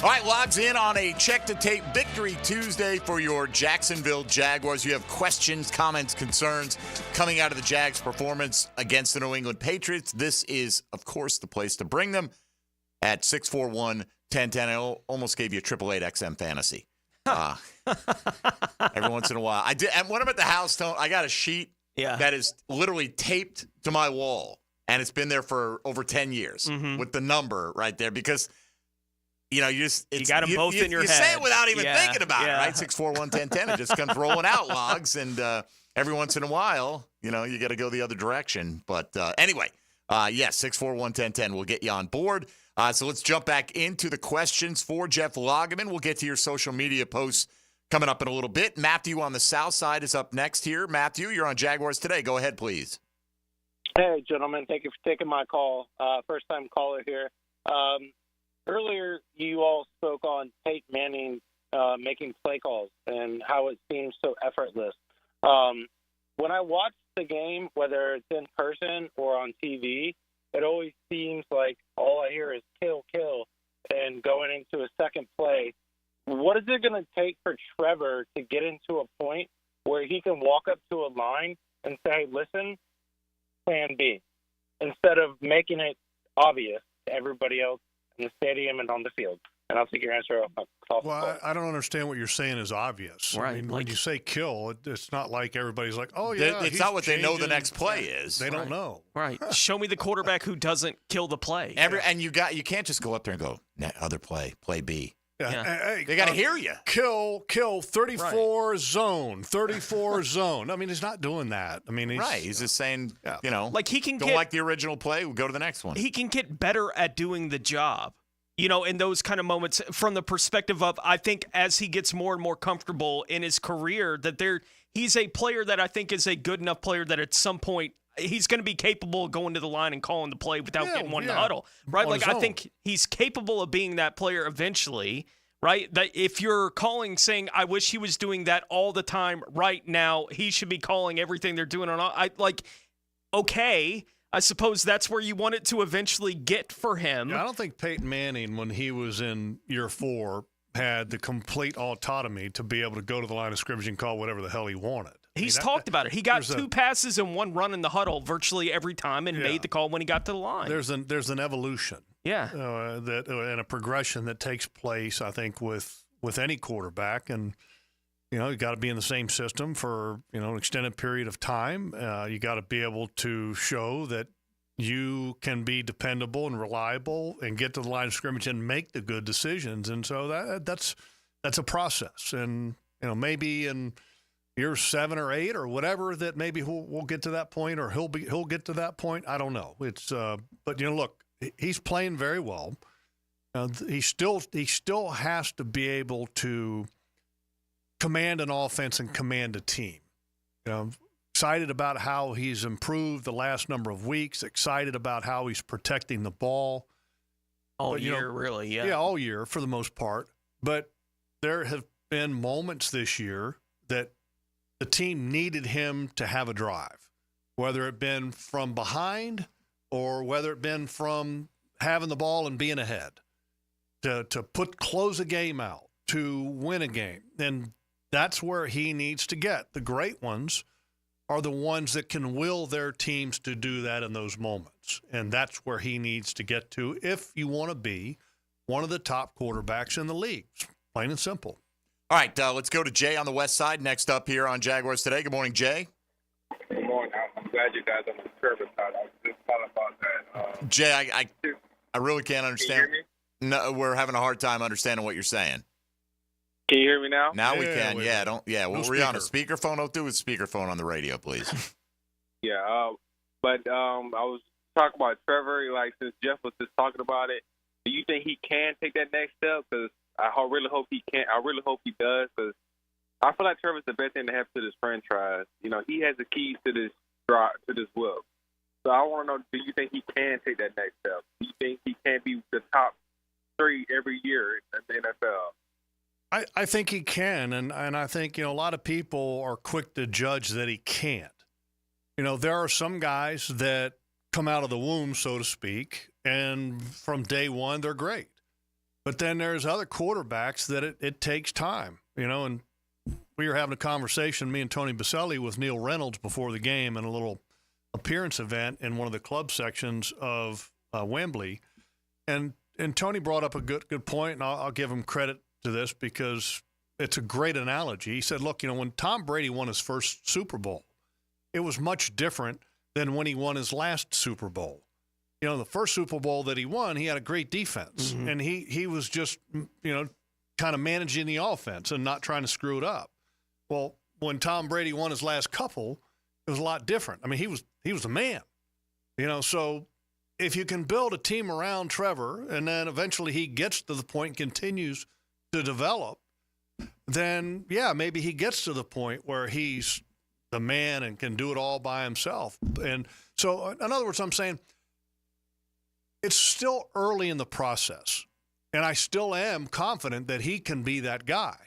All right, logs in on a check-to-tape victory Tuesday for your Jacksonville Jaguars. You have questions, comments, concerns coming out of the Jags' performance against the New England Patriots. This is, of course, the place to bring them at 641-1010. I almost gave you a 888XM fantasy. Every once in a while. I did. And when I'm at the house, I got a sheet that is literally taped to my wall, and it's been there for over 10 years with the number right there because – you got them both in your head. You say it without even thinking about it, right? 641-1010. It just comes rolling out logs, and every once in a while, you got to go the other direction. But anyway, 641-1010 will get you on board. So let's jump back into the questions for Jeff Lageman. We'll get to your social media posts coming up in a little bit. Matthew on the south side is up next here. Matthew, you're on Jaguars Today. Go ahead, please. Hey, gentlemen. Thank you for taking my call. First-time caller here. Earlier, you all spoke on Peyton Manning making play calls and how it seems so effortless. When I watch the game, whether it's in person or on TV, it always seems like all I hear is kill, kill, and going into a second play. What is it going to take for Trevor to get into a point where he can walk up to a line and say, listen, plan B, instead of making it obvious to everybody else in the stadium and on the field? And I'll take your answer off. I don't understand what you're saying is obvious. Right. I mean, when you say kill, it's not like everybody's like, oh, yeah. It's not what they know the next play is. They don't know. Right. Show me the quarterback who doesn't kill the play. And you can't just go up there and go, other play B. Yeah. Hey, they got to hear you. Kill, 34 zone, 34 zone. I mean, he's not doing that. I mean, he's just saying, like he can don't like the original play, we'll go to the next one. He can get better at doing the job. In those kind of moments from the perspective of, I think as he gets more and more comfortable in his career, that he's a player that I think is a good enough player that at some point he's going to be capable of going to the line and calling the play without getting one in the huddle, right? Like I think he's capable of being that player eventually, right? That if you're calling saying, I wish he was doing that all the time right now, he should be calling everything they're doing on. Okay. I suppose that's where you want it to eventually get for him. Yeah, I don't think Peyton Manning, when he was in year 4, had the complete autonomy to be able to go to the line of scrimmage and call whatever the hell he wanted. He's talked about it. He got 2 passes and 1 run in the huddle virtually every time and made the call when he got to the line. There's an evolution. Yeah. And a progression that takes place, I think, with any quarterback. And you got to be in the same system for, an extended period of time. You got to be able to show that you can be dependable and reliable and get to the line of scrimmage and make the good decisions. And so that's a process. And, maybe in year 7 or 8 or whatever that maybe we'll get to that point or he'll get to that point. I don't know. But look, he's playing very well. He still has to be able to command an offense and command a team. Excited about how he's improved the last number of weeks, excited about how he's protecting the ball. All year, really, yeah. Yeah, all year for the most part. But there have been moments this year that the team needed him to have a drive, whether it been from behind or whether it been from having the ball and being ahead, to close a game out, to win a game. And that's where he needs to get. The great ones are the ones that can will their teams to do that in those moments. And that's where he needs to get to if you want to be one of the top quarterbacks in the league. Plain and simple. All right, let's go to Jay on the west side. Next up here on Jaguars Today. Good morning, Jay. Good morning. I'm glad you guys are on the Trevor side. I was just calling about that. Jay, I really can't understand. Can you hear me? No, we're having a hard time understanding what you're saying. Can you hear me now? Now we can. Yeah, No we're on a speakerphone. Don't do a speakerphone on the radio, please. Yeah, but I was talking about Trevor. Like, since Jeff was just talking about it, do you think he can take that next step? Because I really hope he can. I really hope he does. Because I feel like Trevor's the best thing to happen to this franchise. You know, he has the keys to this whip. So I want to know: do you think he can take that next step? Do you think he can be the top 3 every year in the NFL? I think he can, and I think, a lot of people are quick to judge that he can't. There are some guys that come out of the womb, so to speak, and from day one, they're great. But then there's other quarterbacks that it takes time, and we were having a conversation, me and Tony Baselli, with Neil Reynolds before the game in a little appearance event in one of the club sections of Wembley. And Tony brought up a good point, and I'll give him credit to this because it's a great analogy. He said, look, when Tom Brady won his first Super Bowl, it was much different than when he won his last Super Bowl. The first Super Bowl that he won, he had a great defense, and he was just, kind of managing the offense and not trying to screw it up. Well, when Tom Brady won his last couple, it was a lot different. I mean, he was a man, so if you can build a team around Trevor and then eventually he gets to the point and continues to develop, then, yeah, maybe he gets to the point where he's the man and can do it all by himself. And so, in other words, I'm saying it's still early in the process, and I still am confident that he can be that guy.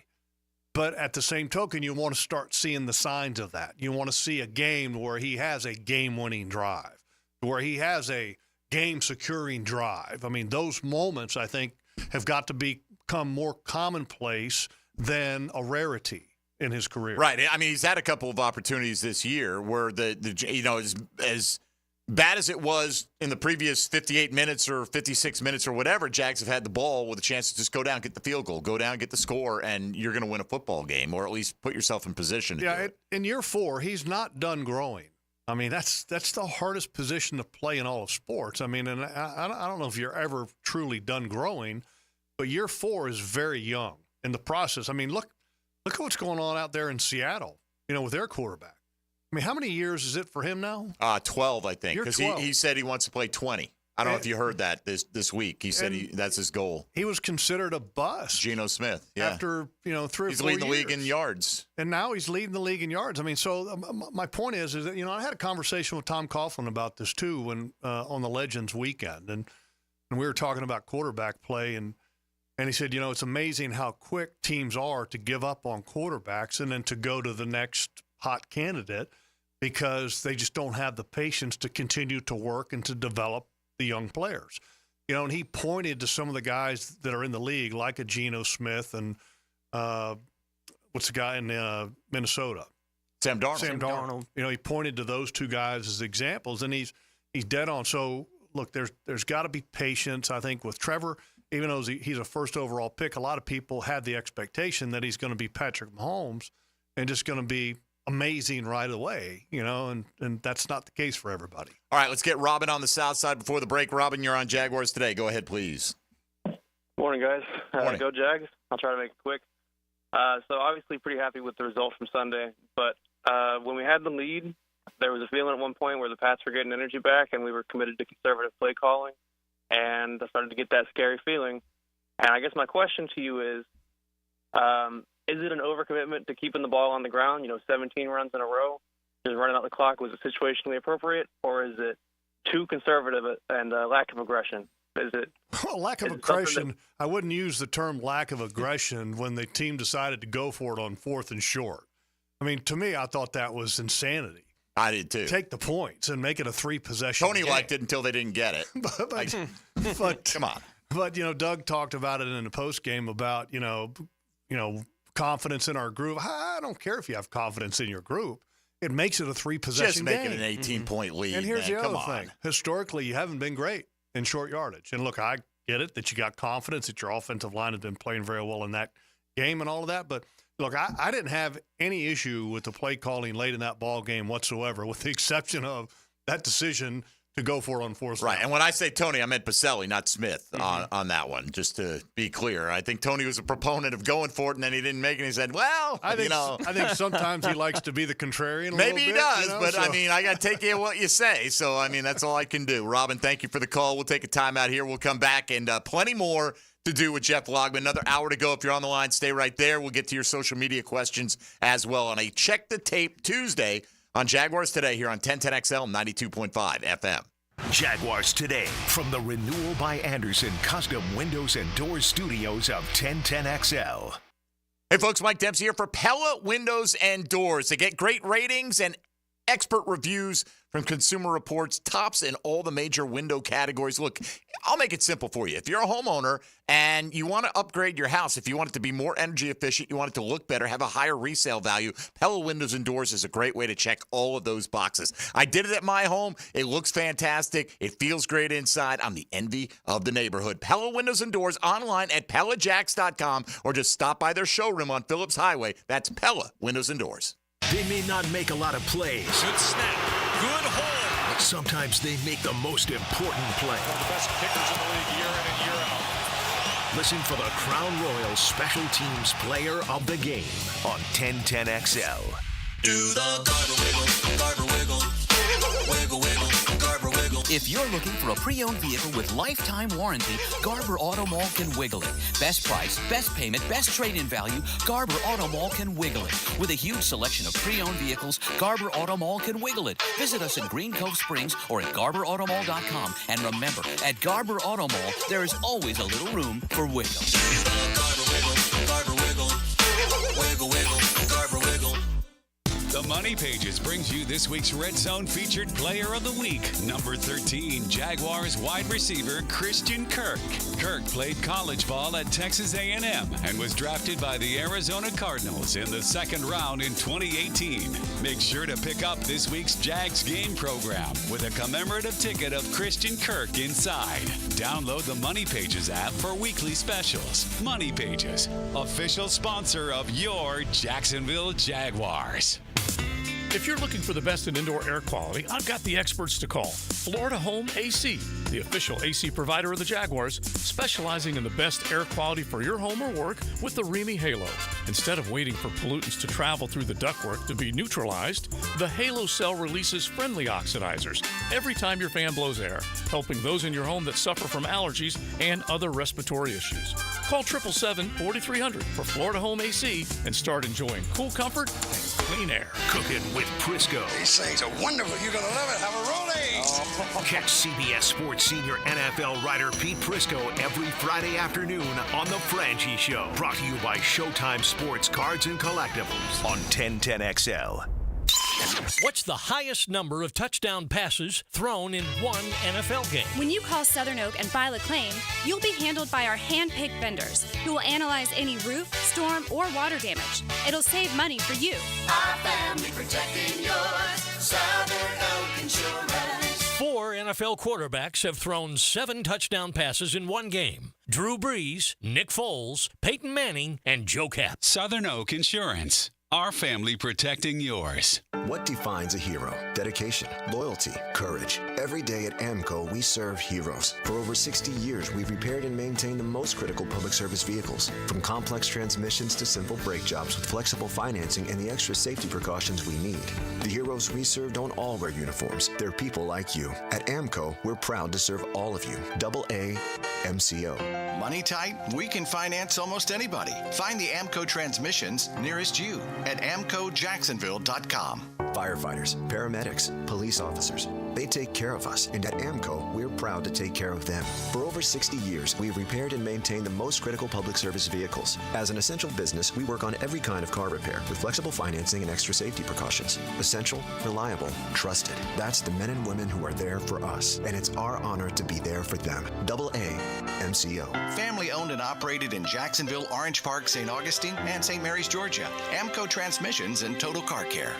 But at the same token, you want to start seeing the signs of that. You want to see a game where he has a game-winning drive, where he has a game-securing drive. I mean, those moments, I think, have got to become more commonplace than a rarity in his career. Right. I mean, he's had a couple of opportunities this year where as bad as it was in the previous 58 minutes or 56 minutes or whatever, Jags have had the ball with a chance to just go down, get the field goal, go down, get the score, and you're going to win a football game, or at least put yourself in position to do it. In year 4, he's not done growing. I mean, that's the hardest position to play in all of sports. I mean, and I don't know if you're ever truly done growing, but year 4 is very young in the process. I mean, look at what's going on out there in Seattle, with their quarterback. I mean, how many years is it for him now? 12, I think, because he said he wants to play 20. I don't know if you heard that this week. He said that's his goal. He was considered a bust. Geno Smith, yeah. After 3 or 4 years. He's leading the league in yards. And now he's leading the league in yards. I mean, so my point is that, I had a conversation with Tom Coughlin about this too when on the Legends weekend. And we were talking about quarterback play. And he said, it's amazing how quick teams are to give up on quarterbacks and then to go to the next hot candidate because they just don't have the patience to continue to work and to develop the young players. And he pointed to some of the guys that are in the league, like a Geno Smith and what's the guy in Minnesota? Sam Darnold. He pointed to those two guys as examples, and he's dead on. So, look, there's got to be patience, I think, with Trevor. Even though he's a first overall pick, a lot of people had the expectation that he's going to be Patrick Mahomes and just going to be amazing right away, and that's not the case for everybody. All right, let's get Robin on the south side before the break. Robin, you're on Jaguars Today. Go ahead, please. Morning, guys. Morning. Go Jags. I'll try to make it quick. So obviously pretty happy with the result from Sunday, but when we had the lead, there was a feeling at one point where the Pats were getting energy back and we were committed to conservative play calling, and I started to get that scary feeling. And I guess my question to you is it an overcommitment to keeping the ball on the ground, 17 runs in a row, just running out the clock? Was it situationally appropriate, or is it too conservative and lack of aggression? Is it? Well, lack of aggression. I wouldn't use the term lack of aggression when the team decided to go for it on 4th and short. I mean, to me, I thought that was insanity. I did too. Take the points and make it a 3-possession Tony game. liked it until they didn't get it. but come on. But Doug talked about it in the post game about confidence in our group. I don't care if you have confidence in your group. It makes it a 3-possession game. Just make it an 18-point lead. And here's the Come other thing. Historically, you haven't been great in short yardage. And look, I get it that you got confidence that your offensive line has been playing very well in that game and all of that. But look, I didn't have any issue with the play calling late in that ball game whatsoever, with the exception of that decision to go for it on 4th. Right. And when I say Tony, I meant Pacelli, not Smith, on that one, just to be clear. I think Tony was a proponent of going for it, and then he didn't make it. He said, well, I think sometimes he likes to be the contrarian a Maybe he little bit, does, but so. I mean, I got to take you what you say. So, I mean, that's all I can do. Robin, thank you for the call. We'll take a time out here. We'll come back, and plenty more to do with Jeff Lageman. Another hour to go. If you're on the line, stay right there. We'll get to your social media questions as well on a Check the Tape Tuesday on Jaguars Today here on 1010XL 92.5 FM. Jaguars Today from the Renewal by Anderson Custom Windows and Doors Studios of 1010XL. Hey, folks, Mike Dempsey here for Pella Windows and Doors. They get great ratings and expert reviews from Consumer Reports, tops in all the major window categories. Look, I'll make it simple for you. If you're a homeowner and you want to upgrade your house, if you want it to be more energy efficient, you want it to look better, have a higher resale value, Pella Windows and Doors is a great way to check all of those boxes. I did it at my home. It looks fantastic. It feels great inside. I'm the envy of the neighborhood. Pella Windows and Doors online at PellaJacks.com or just stop by their showroom on Phillips Highway. That's Pella Windows and Doors. They may not make a lot of plays. Good snap. Good hold. But sometimes they make the most important play. One of the best kickers in the league year in and year out. Listen for the Crown Royal Special Teams Player of the Game on 1010XL. Do the Garber wiggle, Garber wiggle, wiggle, wiggle, Garber wiggle. If you're looking for a pre-owned vehicle with lifetime warranty, Garber Auto Mall can wiggle it. Best price, best payment, best trade-in value, Garber Auto Mall can wiggle it. With a huge selection of pre-owned vehicles, Garber Auto Mall can wiggle it. Visit us in Green Cove Springs or at GarberAutomall.com. And remember, at Garber Auto Mall, there is always a little room for wiggle. Garber wiggle, Garber wiggle, wiggle, wiggle, Garber wiggle. The Money Pages brings you this week's Red Zone featured player of the week, number 13, Jaguars wide receiver Christian Kirk. Kirk played college ball at Texas A&M and was drafted by the Arizona Cardinals in the second round in 2018. Make sure to pick up this week's Jags game program with a commemorative ticket of Christian Kirk inside. Download the Money Pages app for weekly specials. Money Pages, official sponsor of your Jacksonville Jaguars. If you're looking for the best in indoor air quality, I've got the experts to call. Florida Home AC, the official AC provider of the Jaguars, specializing in the best air quality for your home or work with the Remy Halo. Instead of waiting for pollutants to travel through the ductwork to be neutralized, the Halo cell releases friendly oxidizers every time your fan blows air, helping those in your home that suffer from allergies and other respiratory issues. Call 777-4300 for Florida Home AC and start enjoying cool comfort and clean air. Cooking with Prisco. These things are wonderful. You're going to love it. Have a rolling. Catch CBS Sports senior NFL writer Pete Prisco every Friday afternoon on The Franchi Show. Brought to you by Showtime Sports Cards and Collectibles on 1010XL. What's the highest number of touchdown passes thrown in one NFL game? When you call Southern Oak and file a claim, you'll be handled by our hand-picked vendors who will analyze any roof, storm, or water damage. It'll save money for you. Our family protecting yours. Southern Oak Insurance. 4 NFL quarterbacks have thrown 7 touchdown passes in one game. Drew Brees, Nick Foles, Peyton Manning, and Joe Kapp. Southern Oak Insurance. Our family protecting yours. What defines a hero? Dedication, loyalty, courage. Every day at AMCO, we serve heroes. For over 60 years, we've repaired and maintained the most critical public service vehicles. From complex transmissions to simple brake jobs with flexible financing and the extra safety precautions we need. The heroes we serve don't all wear uniforms. They're people like you. At AMCO, we're proud to serve all of you. AA MCO. Money tight? We can finance almost anybody. Find the AMCO transmissions nearest you at AMCOJacksonville.com. Firefighters, paramedics, police officers. They take care of us, and at AMCO, we're proud to take care of them. For over 60 years, we've repaired and maintained the most critical public service vehicles. As an essential business, we work on every kind of car repair with flexible financing and extra safety precautions. Essential, reliable, trusted. That's the men and women who are there for us, and it's our honor to be there for them. AA MCO. Family owned and operated in Jacksonville, Orange Park, St. Augustine, and St. Mary's, Georgia. AMCO Transmissions and Total Car Care.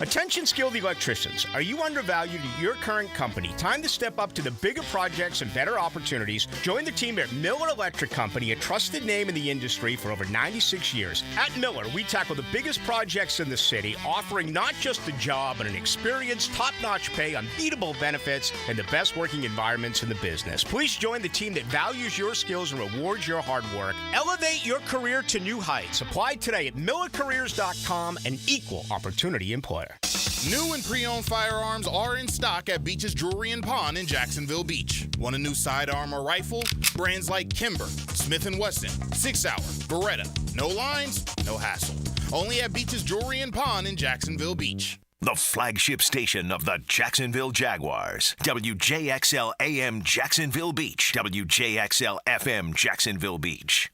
Attention skilled electricians. Are you undervalued at your current company? Time to step up to the bigger projects and better opportunities. Join the team at Miller Electric Company, a trusted name in the industry for over 96 years. At Miller, we tackle the biggest projects in the city, offering not just a job, but an experienced, top-notch pay, unbeatable benefits, and the best working environments in the business. Please join the team that values your skills and rewards your hard work. Elevate your career to new heights. Apply today at millercareers.com, an equal opportunity employer. New and pre-owned firearms are in stock at Beach's Jewelry and Pawn in Jacksonville Beach. Want a new sidearm or rifle? Brands like Kimber, Smith & Wesson, 6 Hour, Beretta. No lines, no hassle. Only at Beach's Jewelry and Pawn in Jacksonville Beach. The flagship station of the Jacksonville Jaguars. WJXL AM Jacksonville Beach. WJXL FM Jacksonville Beach.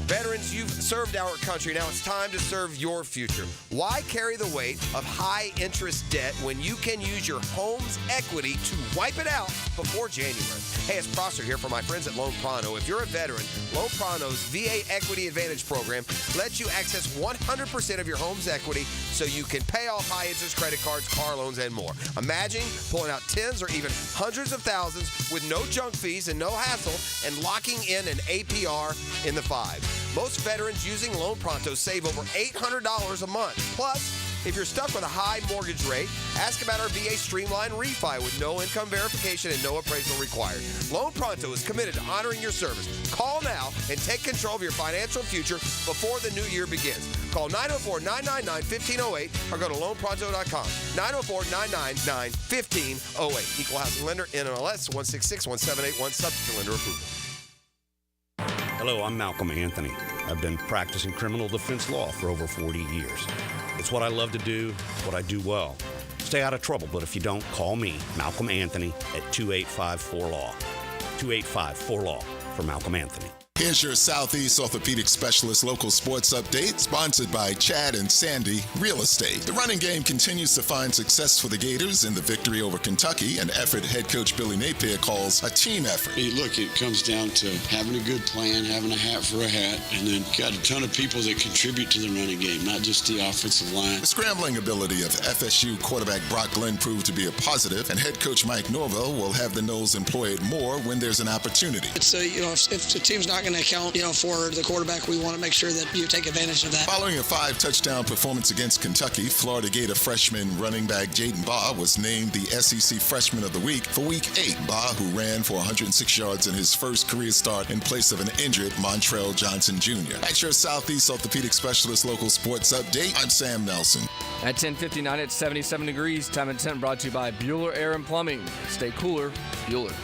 Veterans, you've served our country. Now it's time to serve your future. Why carry the weight of high-interest debt when you can use your home's equity to wipe it out before January? Hey, it's Prosser here for my friends at Lone Pronto. If you're a veteran, Lone Pronto's VA Equity Advantage program lets you access 100% of your home's equity so you can pay off high-interest credit cards, car loans, and more. Imagine pulling out tens or even hundreds of thousands with no junk fees and no hassle and locking in an APR in the 5. Most veterans using Lone Pronto save over $800 a month. Plus, if you're stuck with a high mortgage rate, ask about our VA Streamline Refi with no income verification and no appraisal required. Lone Pronto is committed to honoring your service. Call now and take control of your financial future before the new year begins. Call 904-999-1508 or go to loanpronto.com. 904-999-1508. Equal housing lender, NMLS 1661781, subject to lender approval. Hello, I'm Malcolm Anthony. I've been practicing criminal defense law for over 40 years. It's what I love to do, it's what I do well. Stay out of trouble, but if you don't, call me, Malcolm Anthony, at 285-4LAW. 285-4LAW for Malcolm Anthony. Here's your Southeast Orthopedic Specialist local sports update, sponsored by Chad and Sandy Real Estate. The running game continues to find success for the Gators in the victory over Kentucky, an effort head coach Billy Napier calls a team effort. Hey, look, it comes down to having a good plan, having a hat for a hat, and then got a ton of people that contribute to the running game, not just the offensive line. The scrambling ability of FSU quarterback Brock Glenn proved to be a positive, and head coach Mike Norvell will have the Noles employ it more when there's an opportunity. It's if the team's not going to account, for the quarterback, we want to make sure that you take advantage of that. Following a 5-touchdown performance against Kentucky, Florida Gator freshman running back Jaden Baugh was named the SEC Freshman of the Week for Week 8. Baugh, who ran for 106 yards in his first career start in place of an injured Montrell Johnson Jr. At your Southeast Orthopedic Specialist local sports update, I'm Sam Nelson. At 10:59, it's 77 degrees. Time at 10 brought to you by Bueller Air and Plumbing. Stay cooler, Bueller.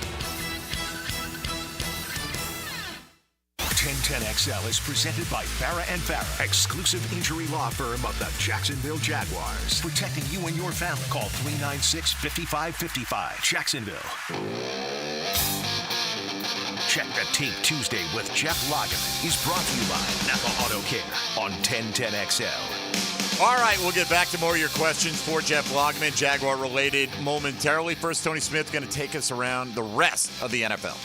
1010XL is presented by Farah & Farah, exclusive injury law firm of the Jacksonville Jaguars. Protecting you and your family. Call 396-5555. Jacksonville. Check the Tape Tuesday with Jeff Lageman. He's brought to you by Napa Auto Care on 1010XL. All right, we'll get back to more of your questions for Jeff Lageman, Jaguar-related momentarily. First, Tony Smith going to take us around the rest of the NFL.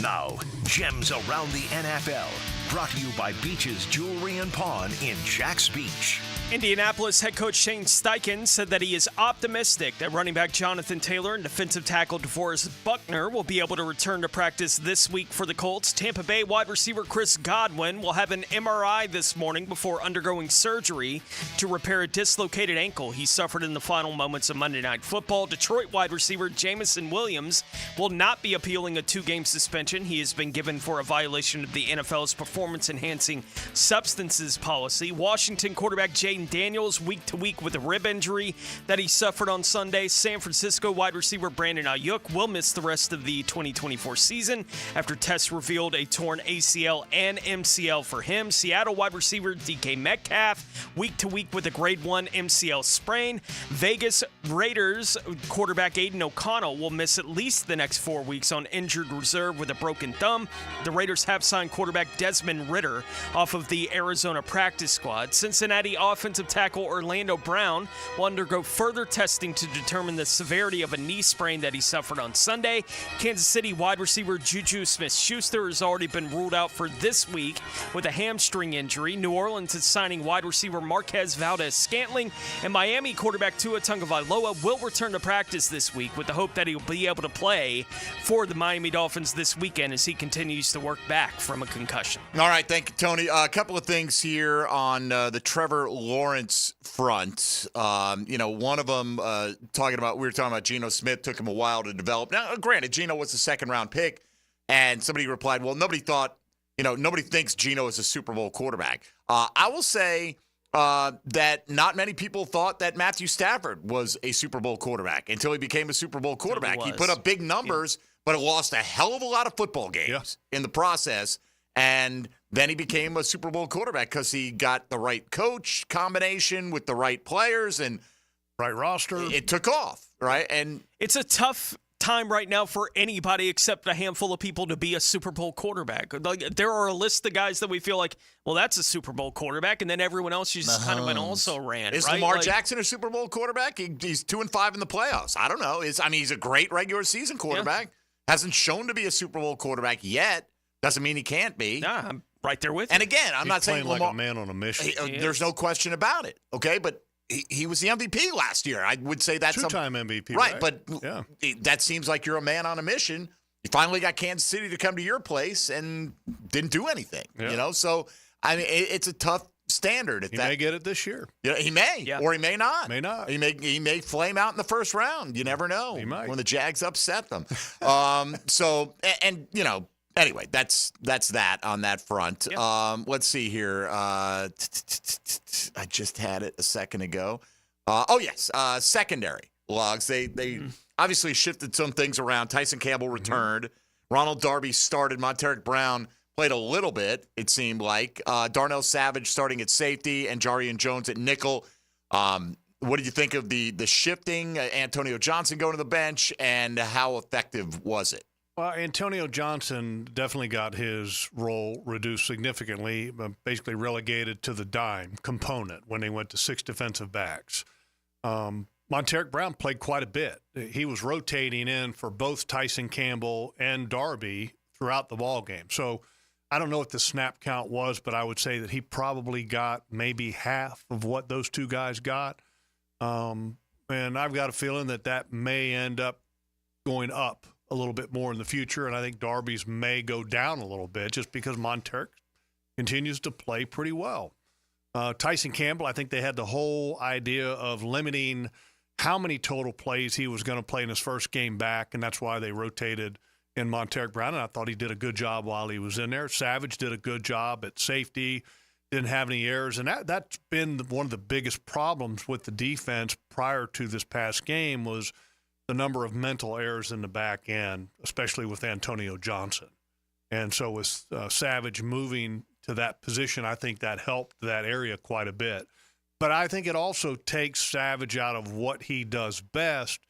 Now, gems around the NFL. Brought to you by Beach's Jewelry and Pawn in Jacks Beach. Indianapolis head coach Shane Steichen said that he is optimistic that running back Jonathan Taylor and defensive tackle DeForest Buckner will be able to return to practice this week for the Colts. Tampa Bay wide receiver Chris Godwin will have an MRI this morning before undergoing surgery to repair a dislocated ankle he suffered in the final moments of Monday Night Football. Detroit wide receiver Jameson Williams will not be appealing a 2-game suspension he has been given for a violation of the NFL's performance-enhancing substances policy. Washington quarterback Jay Jayden Daniels week to week with a rib injury that he suffered on Sunday. San Francisco wide receiver Brandon Ayuk will miss the rest of the 2024 season after tests revealed a torn ACL and MCL for him. Seattle wide receiver DK Metcalf week to week with a grade 1 MCL sprain. Vegas Raiders quarterback Aiden O'Connell will miss at least the next 4 weeks on injured reserve with a broken thumb. The Raiders have signed quarterback Desmond Ridder off of the Arizona practice squad. Cincinnati offensive tackle Orlando Brown will undergo further testing to determine the severity of a knee sprain that he suffered on Sunday. Kansas City wide receiver Juju Smith-Schuster has already been ruled out for this week with a hamstring injury. New Orleans is signing wide receiver Marquez Valdez-Scantling, and Miami quarterback Tua Tagovailoa will return to practice this week with the hope that he'll be able to play for the Miami Dolphins this weekend as he continues to work back from a concussion. All right, thank you, Tony. A couple of things here on the Trevor Lawrence front. One of them we were talking about Geno Smith, took him a while to develop. Now, granted, Geno was a second-round pick, and somebody replied, well, nobody thinks Geno is a Super Bowl quarterback. I will say that not many people thought that Matthew Stafford was a Super Bowl quarterback until he became a Super Bowl quarterback. He put up big numbers, but lost a hell of a lot of football games in the process. And then he became a Super Bowl quarterback because he got the right coach combination with the right players and right roster. It took off, right? And it's a tough time right now for anybody except a handful of people to be a Super Bowl quarterback. Like, there are a list of guys that we feel like, well, that's a Super Bowl quarterback, and then everyone else just kind of went also ran. Is right? Lamar Jackson a Super Bowl quarterback? He's 2-5 in the playoffs. I don't know. He's a great regular season quarterback. Yeah. Hasn't shown to be a Super Bowl quarterback yet. Doesn't mean he can't be. Nah, I'm right there with you. And again, I'm not saying like Lamar, a man on a mission. There's no question about it. Okay, but he was the MVP last year. I would say that's two-time MVP, right? But that seems like you're a man on a mission. You finally got Kansas City to come to your place and didn't do anything. Yeah. So I mean, it's a tough standard. He may get it this year. Yeah, he may, or he may not. May not. He may flame out in the first round. You never know. He might. When the Jags upset them. Anyway, that's that on that front. Yep. Let's see here. I just had it a second ago. Secondary logs. They obviously shifted some things around. Tyson Campbell returned. Ronald Darby started. Monteric Brown played a little bit, it seemed like. Darnell Savage starting at safety and Jarian Jones at nickel. What did you think of the shifting? Antonio Johnson going to the bench, and how effective was it? Well, Antonio Johnson definitely got his role reduced significantly, basically relegated to the dime component when they went to 6 defensive backs. Monteric Brown played quite a bit. He was rotating in for both Tyson Campbell and Darby throughout the ball game. So I don't know what the snap count was, but I would say that he probably got maybe half of what those two guys got. And I've got a feeling that may end up going up a little bit more in the future, and I think Darby's may go down a little bit just because Monteric continues to play pretty well. Tyson Campbell, I think they had the whole idea of limiting how many total plays he was going to play in his first game back, and that's why they rotated in Monteric Brown, and I thought he did a good job while he was in there. Savage did a good job at safety, didn't have any errors, and that's been one of the biggest problems with the defense prior to this past game was the number of mental errors in the back end, especially with Antonio Johnson. And so with Savage moving to that position, I think that helped that area quite a bit. But I think it also takes Savage out of what he does best,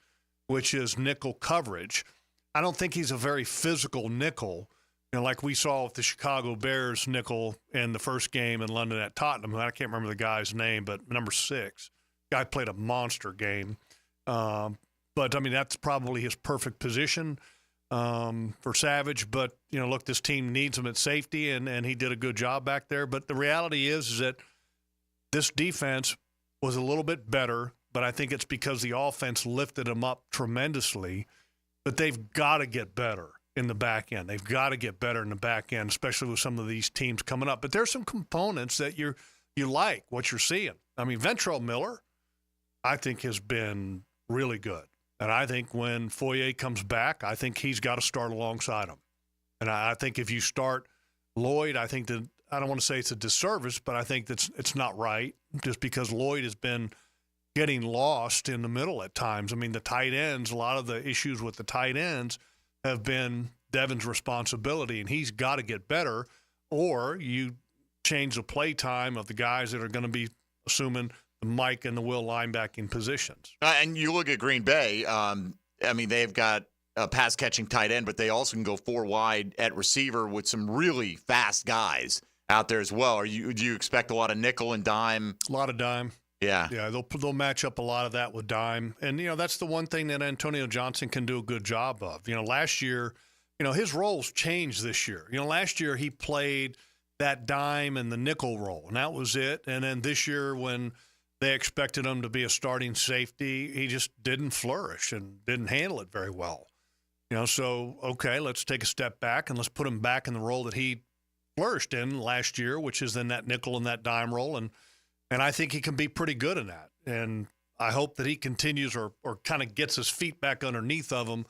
which is nickel coverage. I don't think he's a very physical nickel, like we saw with the Chicago Bears nickel in the first game in London at Tottenham. I can't remember the guy's name, but number 6. Guy played a monster game. But, I mean, that's probably his perfect position for Savage. But, look, this team needs him at safety, and he did a good job back there. But the reality is that this defense was a little bit better, but I think it's because the offense lifted them up tremendously. But they've got to get better in the back end. They've got to get better in the back end, especially with some of these teams coming up. But there's some components that you like what you're seeing. I mean, Ventrell Miller, I think, has been really good. And I think when Foye comes back, I think he's got to start alongside him. And I think if you start Lloyd, I think that I don't want to say it's a disservice, but I think it's not right just because Lloyd has been getting lost in the middle at times. I mean, the tight ends, a lot of the issues with the tight ends have been Devin's responsibility, and he's got to get better, or you change the play time of the guys that are going to be assuming the Mike and the Will linebacking positions. And you look at Green Bay, I mean, they've got a pass-catching tight end, but they also can go 4 wide at receiver with some really fast guys out there as well. Do you expect a lot of nickel and dime? A lot of dime. Yeah. Yeah, they'll match up a lot of that with dime. And, that's the one thing that Antonio Johnson can do a good job of. Last year, his roles changed this year. Last year he played that dime and the nickel role, and that was it. And then this year when they expected him to be a starting safety, he just didn't flourish and didn't handle it very well. So, okay, let's take a step back and let's put him back in the role that he flourished in last year, which is in that nickel and that dime role. And I think he can be pretty good in that. And I hope that he continues or kind of gets his feet back underneath of him,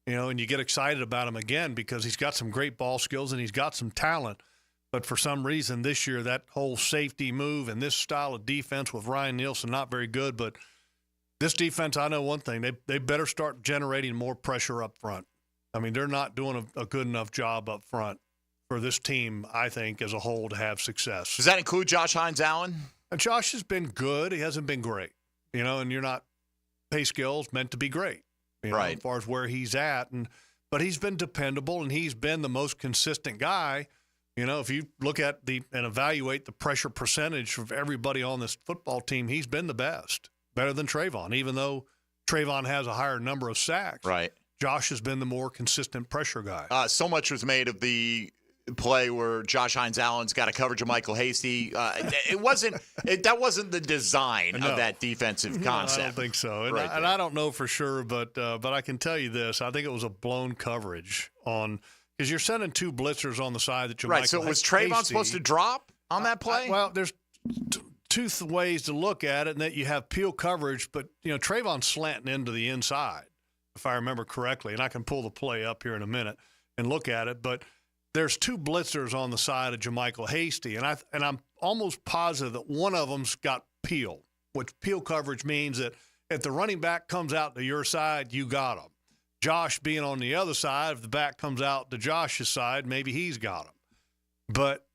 and you get excited about him again because he's got some great ball skills and he's got some talent. But for some reason this year, that whole safety move and this style of defense with Ryan Nielsen, not very good. But this defense, I know one thing, they better start generating more pressure up front. I mean, they're not doing a good enough job up front for this team, I think, as a whole to have success. Does that include Josh Hines-Allen? And Josh has been good. He hasn't been great, and you're not pay skills meant to be great, right, as far as where he's at. But he's been dependable, and he's been the most consistent guy. If you look at and evaluate the pressure percentage of everybody on this football team, he's been the best, better than Trayvon, even though Trayvon has a higher number of sacks. Right. Josh has been the more consistent pressure guy. So much was made of the play where Josh Hines-Allen's got a coverage of Michael Hasty. That wasn't the design of that defensive concept. I don't think so. And I don't know for sure, but I can tell you this. I think it was a blown coverage because you're sending 2 blitzers on the side that you're right. So was Trayvon supposed to drop on that play? Well, there's two ways to look at it, and that you have peel coverage, but Trayvon's slanting into the inside, if I remember correctly, and I can pull the play up here in a minute and look at it, but there's 2 blitzers on the side of JaMychal Hasty, and I'm almost positive that one of them's got peel, which peel coverage means that if the running back comes out to your side, you got him. Josh being on the other side, if the back comes out to Josh's side, maybe he's got him. But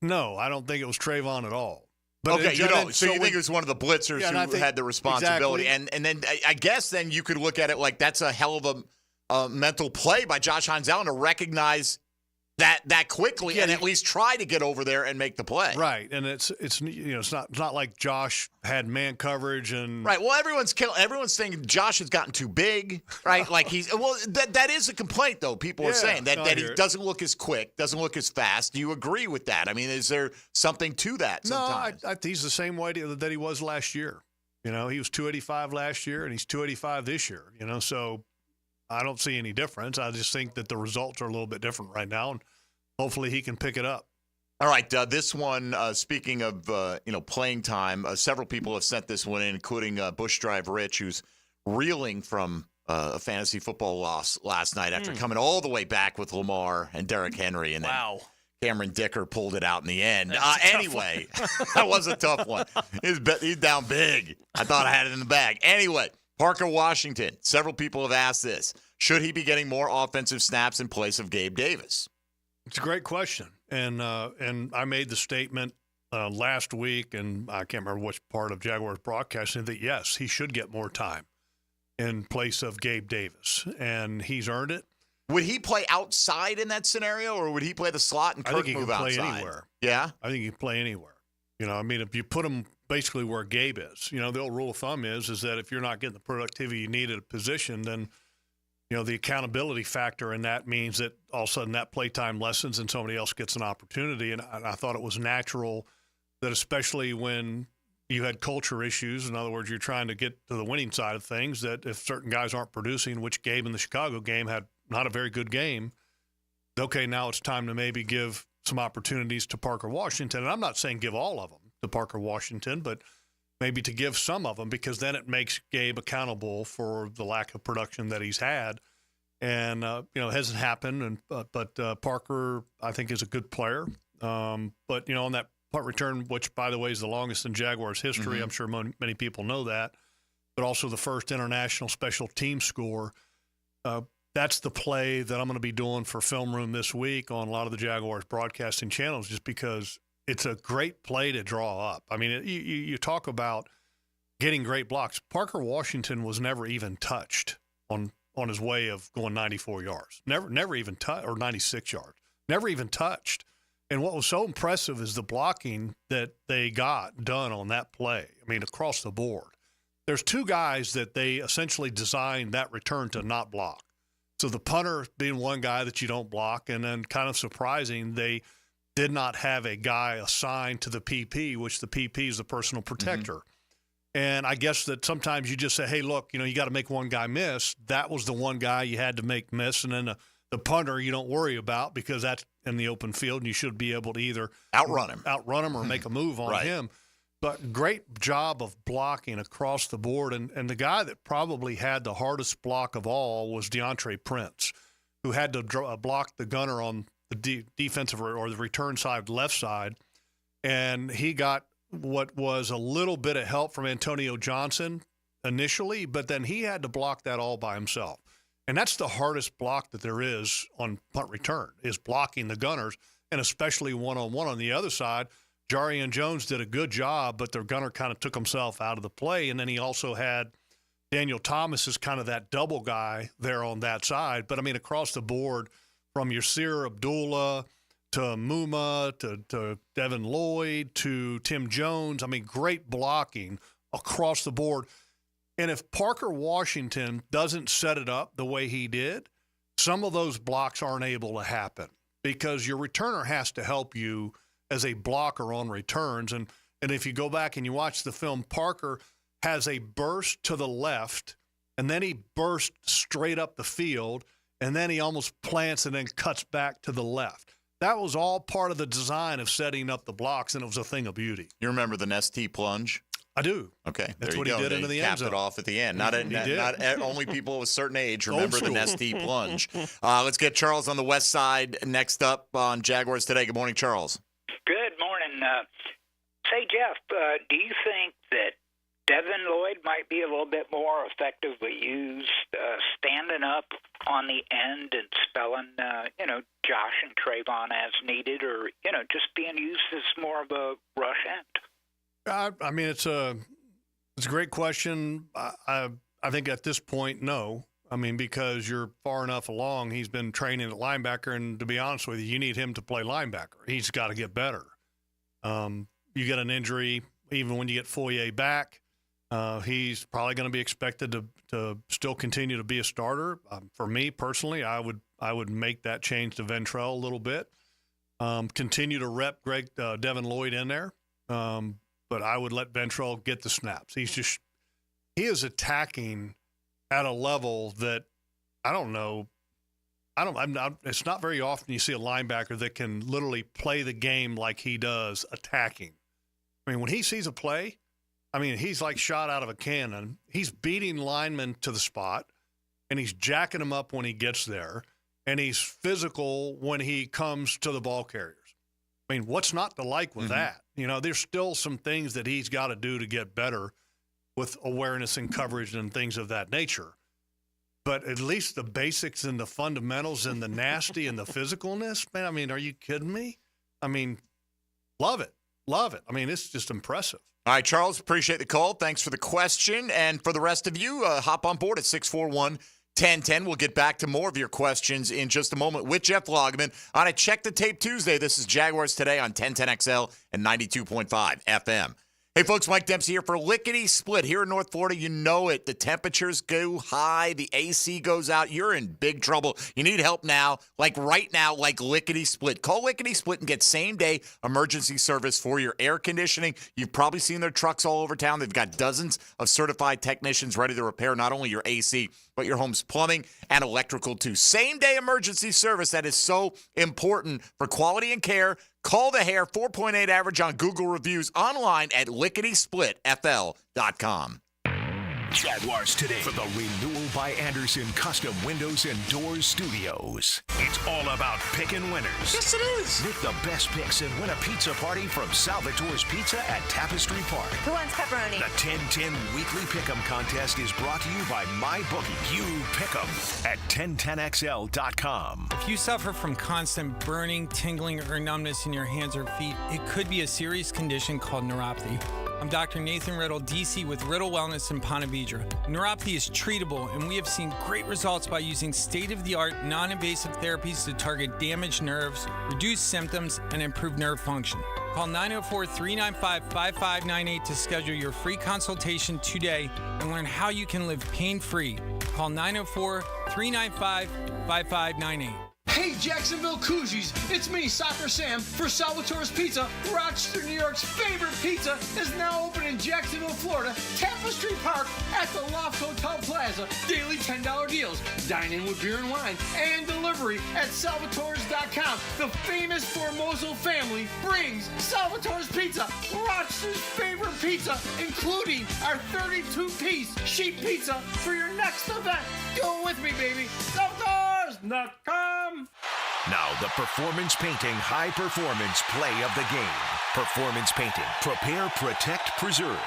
no, I don't think it was Trayvon at all. But okay, so you think it was one of the blitzers who had the responsibility. Exactly. And then I guess then you could look at it like that's a hell of a mental play by Josh Hines-Allen to recognize that quickly and at least try to get over there and make the play. Right, and it's not like Josh had man coverage and right. Well, everyone's thinking Josh has gotten too big, right? Like that is a complaint though. People are saying that he doesn't look as quick, doesn't look as fast. Do you agree with that? I mean, is there something to that? Sometimes? No, he's the same way that he was last year. He was 285 last year and he's 285 this year. So I don't see any difference. I just think that the results are a little bit different right now, and hopefully he can pick it up. All right, this one, speaking of playing time, several people have sent this one in, including Bush Drive Rich, who's reeling from a fantasy football loss last night after coming all the way back with Lamar and Derrick Henry, and then Cameron Dicker pulled it out in the end. Anyway, that was a tough one. He's down big. I thought I had it in the bag. Anyway, Parker Washington. Several people have asked this. Should he be getting more offensive snaps in place of Gabe Davis? It's a great question. And I made the statement last week, and I can't remember which part of Jaguars broadcasting, that, yes, he should get more time in place of Gabe Davis. And he's earned it. Would he play outside in that scenario, or would he play the slot and Kirk move outside? I think he can play anywhere. Yeah? I think he can play anywhere. If you put him basically where Gabe is. The old rule of thumb is that if you're not getting the productivity you need at a position, then the accountability factor in that means that all of a sudden that playtime lessens and somebody else gets an opportunity. And I thought it was natural that, especially when you had culture issues, in other words, you're trying to get to the winning side of things, that if certain guys aren't producing, which Gabe in the Chicago game had not a very good game, okay, now it's time to maybe give some opportunities to Parker Washington. And I'm not saying give all of them to Parker Washington, but maybe to give some of them, because then it makes Gabe accountable for the lack of production that he's had. And, it hasn't happened. But Parker, I think, is a good player. But, on that punt return, which, by the way, is the longest in Jaguars history, Mm-hmm. I'm sure many people know that, but also the first international special team score. That's the play that I'm going to be doing for Film Room this week on a lot of the Jaguars broadcasting channels, just because it's a great play to draw up. I mean, you talk about getting great blocks. Parker Washington was never even touched on his way of going 94 yards. Never even touched, or 96 yards. Never even touched. And what was so impressive is the blocking that they got done on that play. I mean, across the board. There's two guys that they essentially designed that return to not block. So the punter being one guy that you don't block, and then kind of surprising, they did not have a guy assigned to the PP, which the PP is the personal protector. Mm-hmm. And I guess that sometimes you just say, hey, look, you got to make one guy miss. That was the one guy you had to make miss. And then the punter you don't worry about because that's in the open field, and you should be able to either outrun him or make a move on right. him. But great job of blocking across the board. And the guy that probably had the hardest block of all was DeAndre Prince, who had to block the gunner on the defensive or the return side, left side. And he got what was a little bit of help from Antonio Johnson initially, but then he had to block that all by himself. And that's the hardest block that there is on punt return, is blocking the gunners, and especially one-on-one on the other side. Jarian Jones did a good job, but the gunner kind of took himself out of the play. And then he also had Daniel Thomas as kind of that double guy there on that side. But, I mean, across the board, from Yasir Abdullah to Muma to Devin Lloyd to Tim Jones, I mean, great blocking across the board. And if Parker Washington doesn't set it up the way he did, some of those blocks aren't able to happen because your returner has to help you as a blocker on returns. And if you go back and you watch the film, Parker has a burst to the left, and then he bursts straight up the field, and then he almost plants and then cuts back to the left. That was all part of the design of setting up the blocks, and it was a thing of beauty. You remember the Nestea plunge? I do. Okay, that's there what you go. He did into the end zone. Capped it off at the end. Not only people of a certain age remember the Nestea plunge. Let's get Charles on the west side next up on Jaguars Today. Good morning, Charles. Good morning. Say, Jeff, do you think that Devin Lloyd might be a little bit more effectively used standing up on the end and spelling, Josh and Trayvon as needed, or, just being used as more of a rush end? I mean, it's a great question. I think at this point, no. I mean, because you're far enough along. He's been training at linebacker, and to be honest with you need him to play linebacker. He's got to get better. You get an injury, even when you get Foye back, he's probably going to be expected to still continue to be a starter. For me personally, I would make that change to Ventrell a little bit. Continue to rep Devin Lloyd in there, but I would let Ventrell get the snaps. He is attacking at a level that I don't know. It's not very often you see a linebacker that can literally play the game like he does attacking. I mean, when he sees a play, he's like shot out of a cannon. He's beating linemen to the spot, and he's jacking them up when he gets there, and he's physical when he comes to the ball carriers. I mean, what's not to like with that? There's still some things that he's got to do to get better with awareness and coverage and things of that nature. But at least the basics and the fundamentals and the nasty and the physicalness, man, I mean, are you kidding me? I mean, love it. Love it. I mean, it's just impressive. All right, Charles, appreciate the call. Thanks for the question. And for the rest of you, hop on board at 641-1010. We'll get back to more of your questions in just a moment with Jeff Lageman on a Check the Tape Tuesday. This is Jaguars Today on 1010XL and 92.5 FM. Hey, folks, Mike Dempsey here for Lickety Split. Here in North Florida, you know it. The temperatures go high. The AC goes out. You're in big trouble. You need help now, like right now, like Lickety Split. Call Lickety Split and get same-day emergency service for your air conditioning. You've probably seen their trucks all over town. They've got dozens of certified technicians ready to repair not only your AC, but your home's plumbing and electrical, too. Same-day emergency service that is so important for quality and care. Call the Hair, 4.8 average on Google reviews, online at licketysplitfl.com. Jaguars Today for the Renewal by Anderson Custom Windows and Doors Studios. It's all about picking winners. Yes, it is. Make the best picks and win a pizza party from Salvatore's Pizza at Tapestry Park. Who wants pepperoni? The 10-10 Weekly Pick'em Contest is brought to you by MyBookie. You pick 'em at 1010XL.com. If you suffer from constant burning, tingling, or numbness in your hands or feet, it could be a serious condition called neuropathy. I'm Dr. Nathan Riddle, DC with Riddle Wellness in Ponte Vedra. Neuropathy is treatable, and we have seen great results by using state-of-the-art, non-invasive therapies to target damaged nerves, reduce symptoms, and improve nerve function. Call 904-395-5598 to schedule your free consultation today and learn how you can live pain-free. Call 904-395-5598. Hey, Jacksonville Koozies, it's me, Soccer Sam, for Salvatore's Pizza. Rochester, New York's favorite pizza is now open in Jacksonville, Florida, Tapestry Park at the Loft Hotel Plaza. Daily $10 deals, dine in with beer and wine, and delivery at salvatores.com. The famous Formoso family brings Salvatore's Pizza, Rochester's favorite pizza, including our 32-piece sheet pizza for your next event. Go with me, baby. Salvatores.com. Now, the Performance Painting High Performance Play of the Game. Performance Painting. Prepare, protect, preserve.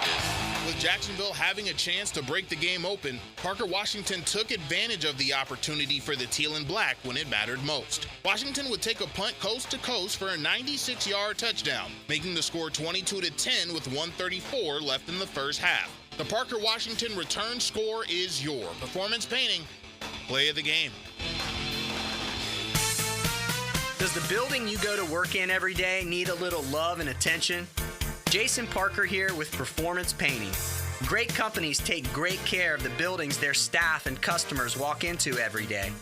With Jacksonville having a chance to break the game open, Parker Washington took advantage of the opportunity for the teal and black when it mattered most. Washington would take a punt coast to coast for a 96-yard touchdown, making the score 22-10 with 1:34 left in the first half. The Parker Washington return score is your Performance Painting Play of the Game. Does the building you go to work in every day need a little love and attention? Jason Parker here with Performance Painting. Great companies take great care of the buildings their staff and customers walk into every day.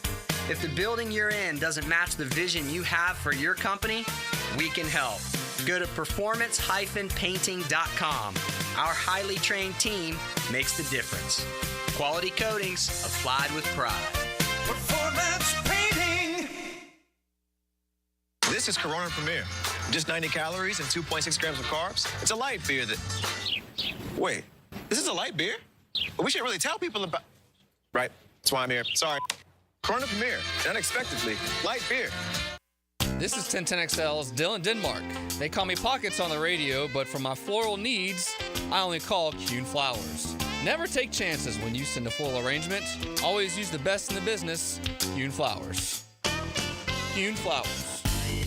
If the building you're in doesn't match the vision you have for your company, we can help. Go to performance-painting.com. Our highly trained team makes the difference. Quality coatings applied with pride. Performance Painting. This is Corona Premier. Just 90 calories and 2.6 grams of carbs. It's a light beer that... Wait, this is a light beer? But we should really tell people about... Right, that's why I'm here. Sorry. Corona Premier, unexpectedly, light beer. This is 1010XL's Dylan Denmark. They call me Pockets on the radio, but for my floral needs, I only call Kuhn Flowers. Never take chances when you send a floral arrangement. Always use the best in the business, Kuhn Flowers. Kuhn Flowers.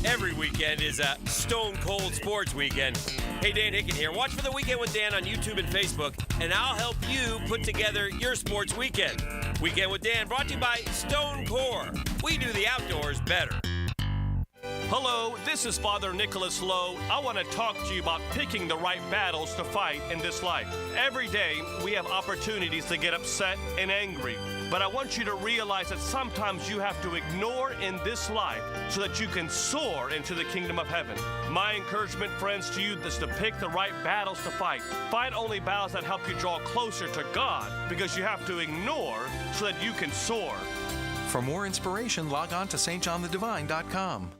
Every weekend is a Stone Cold Sports Weekend. Hey, Dan Hicken here. Watch for The Weekend with Dan on YouTube and Facebook, and I'll help you put together your sports weekend. Weekend with Dan brought to you by Stone Core. We do the outdoors better. Hello, this is Father Nicholas Lowe. I want to talk to you about picking the right battles to fight in this life. Every day, we have opportunities to get upset and angry. But I want you to realize that sometimes you have to ignore in this life so that you can soar into the kingdom of heaven. My encouragement, friends, to you is to pick the right battles to fight. Fight only battles that help you draw closer to God, because you have to ignore so that you can soar. For more inspiration, log on to stjohnthedivine.com.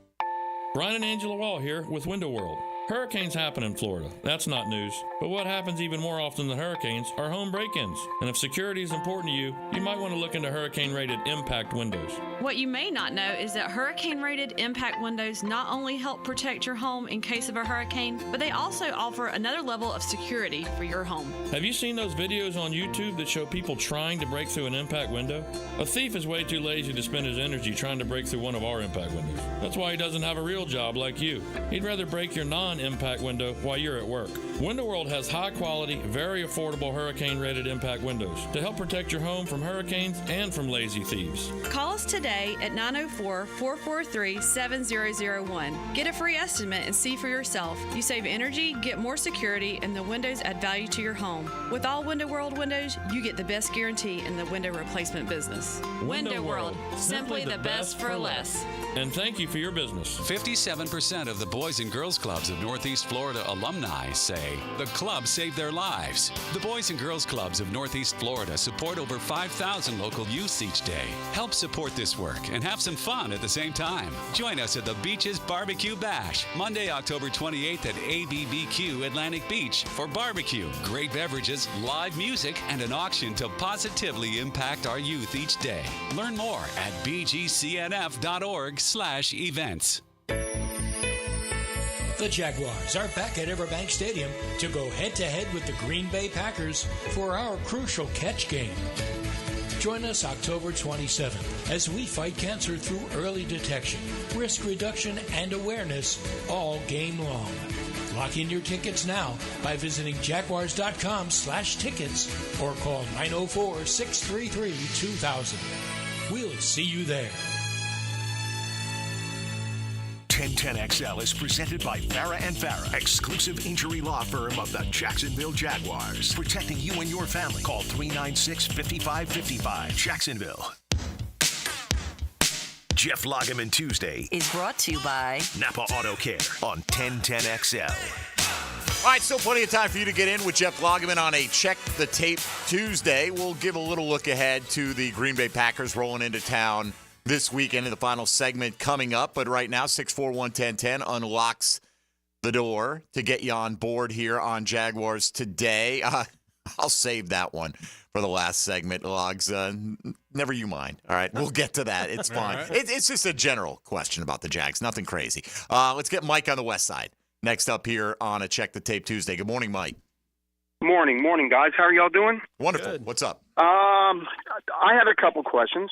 Brian and Angela Wall here with Window World. Hurricanes happen in Florida. That's not news. But what happens even more often than hurricanes are home break-ins. And if security is important to you, you might want to look into hurricane-rated impact windows. What you may not know is that hurricane-rated impact windows not only help protect your home in case of a hurricane, but they also offer another level of security for your home. Have you seen those videos on YouTube that show people trying to break through an impact window? A thief is way too lazy to spend his energy trying to break through one of our impact windows. That's why he doesn't have a real job like you. He'd rather break your non-impact window while you're at work. Window World has high-quality, very affordable hurricane-rated impact windows to help protect your home from hurricanes and from lazy thieves. Call us today at 904-443-7001. Get a free estimate and see for yourself. You save energy, get more security, and the windows add value to your home. With all Window World windows, you get the best guarantee in the window replacement business. Window World, simply the best for less. And thank you for your business. 57% of the Boys and Girls Clubs of Northeast Florida alumni say the club saved their lives. The Boys and Girls Clubs of Northeast Florida support over 5,000 local youths each day. Help support this work and have some fun at the same time. Join us at the Beaches Barbecue Bash, Monday, October 28th at ABBQ Atlantic Beach for barbecue, great beverages, live music, and an auction to positively impact our youth each day. Learn more at bgcnf.org/events. The Jaguars are back at Everbank Stadium to go head-to-head with the Green Bay Packers for our crucial catch game. Join us October 27th as we fight cancer through early detection, risk reduction, and awareness all game long. Lock in your tickets now by visiting jaguars.com/tickets or call 904-633-2000. We'll see you there. 1010XL is presented by Farah & Farah, exclusive injury law firm of the Jacksonville Jaguars. Protecting you and your family. Call 396-5555. Jacksonville. Jeff Lageman Tuesday is brought to you by Napa Auto Care on 1010XL. All right, still plenty of time for you to get in with Jeff Lageman on a Check the Tape Tuesday. We'll give a little look ahead to the Green Bay Packers rolling into town this weekend in the final segment coming up. But right now, 641-1010 unlocks the door to get you on board here on Jaguars Today. I'll save that one for the last segment, Logs. Never you mind. All right, we'll get to that. It's fine. Right. It's just a general question about the Jags. Nothing crazy. Let's get Mike on the west side next up here on a Check the Tape Tuesday. Good morning, Mike. Morning, guys. How are y'all doing? Wonderful. Good. What's up? I had a couple questions.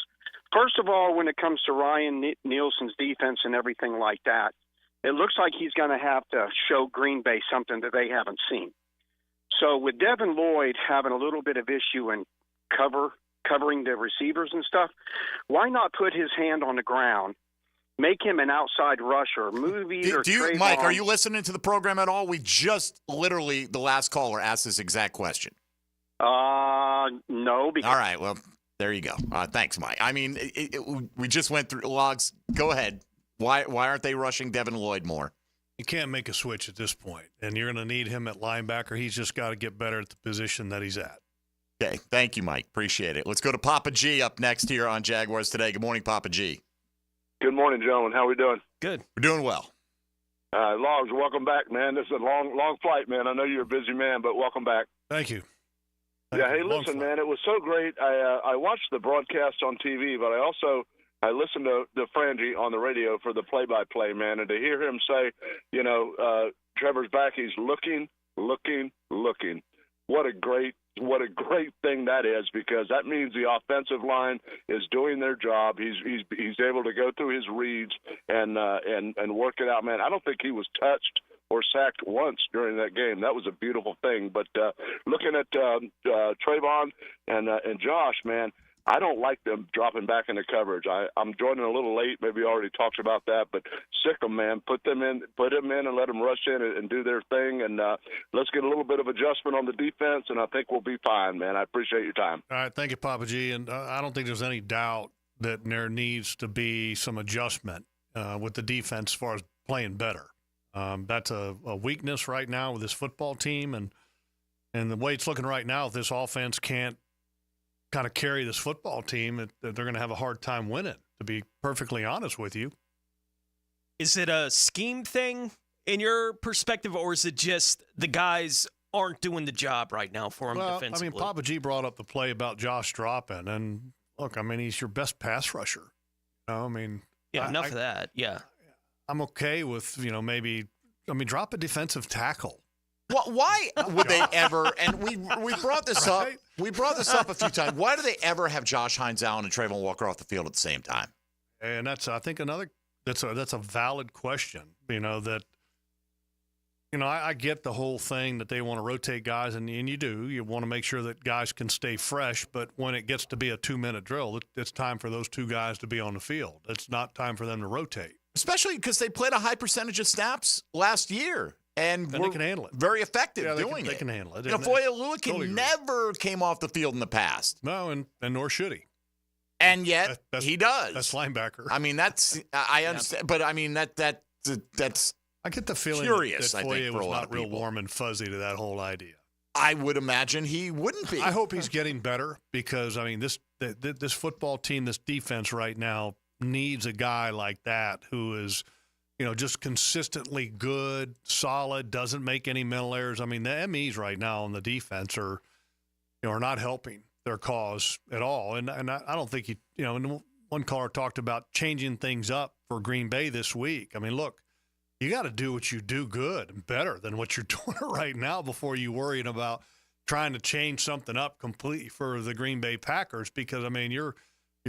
First of all, when it comes to Ryan Nielsen's defense and everything like that, it looks like he's going to have to show Green Bay something that they haven't seen. So with Devin Lloyd having a little bit of issue in covering the receivers and stuff, why not put his hand on the ground, make him an outside rusher, move either Trayvon. Mike, are you listening to the program at all? We just literally, the last caller asked this exact question. No. All right, well, there you go. Thanks, Mike. I mean, we just went through Logs. Go ahead. Why aren't they rushing Devin Lloyd more? You can't make a switch at this point, and you're going to need him at linebacker. He's just got to get better at the position that he's at. Okay, thank you, Mike. Appreciate it. Let's go to Papa G up next here on Jaguars Today. Good morning, Papa G. Good morning, gentlemen. How we doing? Good. We're doing well. Logs, welcome back, man. This is a long flight, man. I know you're a busy man, but welcome back. Thank you. Hey, listen, man, it was so great. I watched the broadcast on TV, but I listened to Frangie on the radio for the play-by-play, man, and to hear him say, Trevor's back, he's looking. What a great thing that is, because that means the offensive line is doing their job. He's able to go through his reads and work it out, man. I don't think he was touched or sacked once during that game. That was a beautiful thing. But looking at Trayvon and Josh, man, I don't like them dropping back into coverage. I'm joining a little late. Maybe you already talked about that, but sick them, man. Put them in, and let them rush in and do their thing. And let's get a little bit of adjustment on the defense, and I think we'll be fine, man. I appreciate your time. All right, thank you, Papa G. And I don't think there's any doubt that there needs to be some adjustment with the defense as far as playing better. That's a weakness right now with this football team, and the way it's looking right now, if this offense can't kind of carry this football team, they're going to have a hard time winning, to be perfectly honest with you. Is it a scheme thing in your perspective, or is it just the guys aren't doing the job right now for him defensively? I mean, Papa G brought up the play about Josh dropping, and look, I mean, he's your best pass rusher. Enough of that, yeah. I'm okay with, drop a defensive tackle. Well, why would they ever? And we brought this up. We brought this up a few times. Why do they ever have Josh Hines Allen and Trayvon Walker off the field at the same time? And that's, I think, that's a valid question. I get the whole thing that they want to rotate guys, and you do. You want to make sure that guys can stay fresh. But when it gets to be a 2-minute drill, it's time for those two guys to be on the field. It's not time for them to rotate. Especially because they played a high percentage of snaps last year. And they can handle it. Very effective doing it. They can handle it. Foye Oluokun never came off the field in the past. No, and nor should he. And yet he does. That's linebacker. I mean, I understand, but I mean that's I get the feeling curious, that I think, Foye for was a lot not of real people. warm and fuzzy to that whole idea. I would imagine he wouldn't be. I hope he's getting better because, I mean, this football team, this defense right now needs a guy like that who is, just consistently good, solid, doesn't make any mental errors. I mean, the MEs right now on the defense are not helping their cause at all. And I don't think and one caller talked about changing things up for Green Bay this week. I mean, look, you got to do what you do good and better than what you're doing right now before you worrying about trying to change something up completely for the Green Bay Packers because, I mean, you're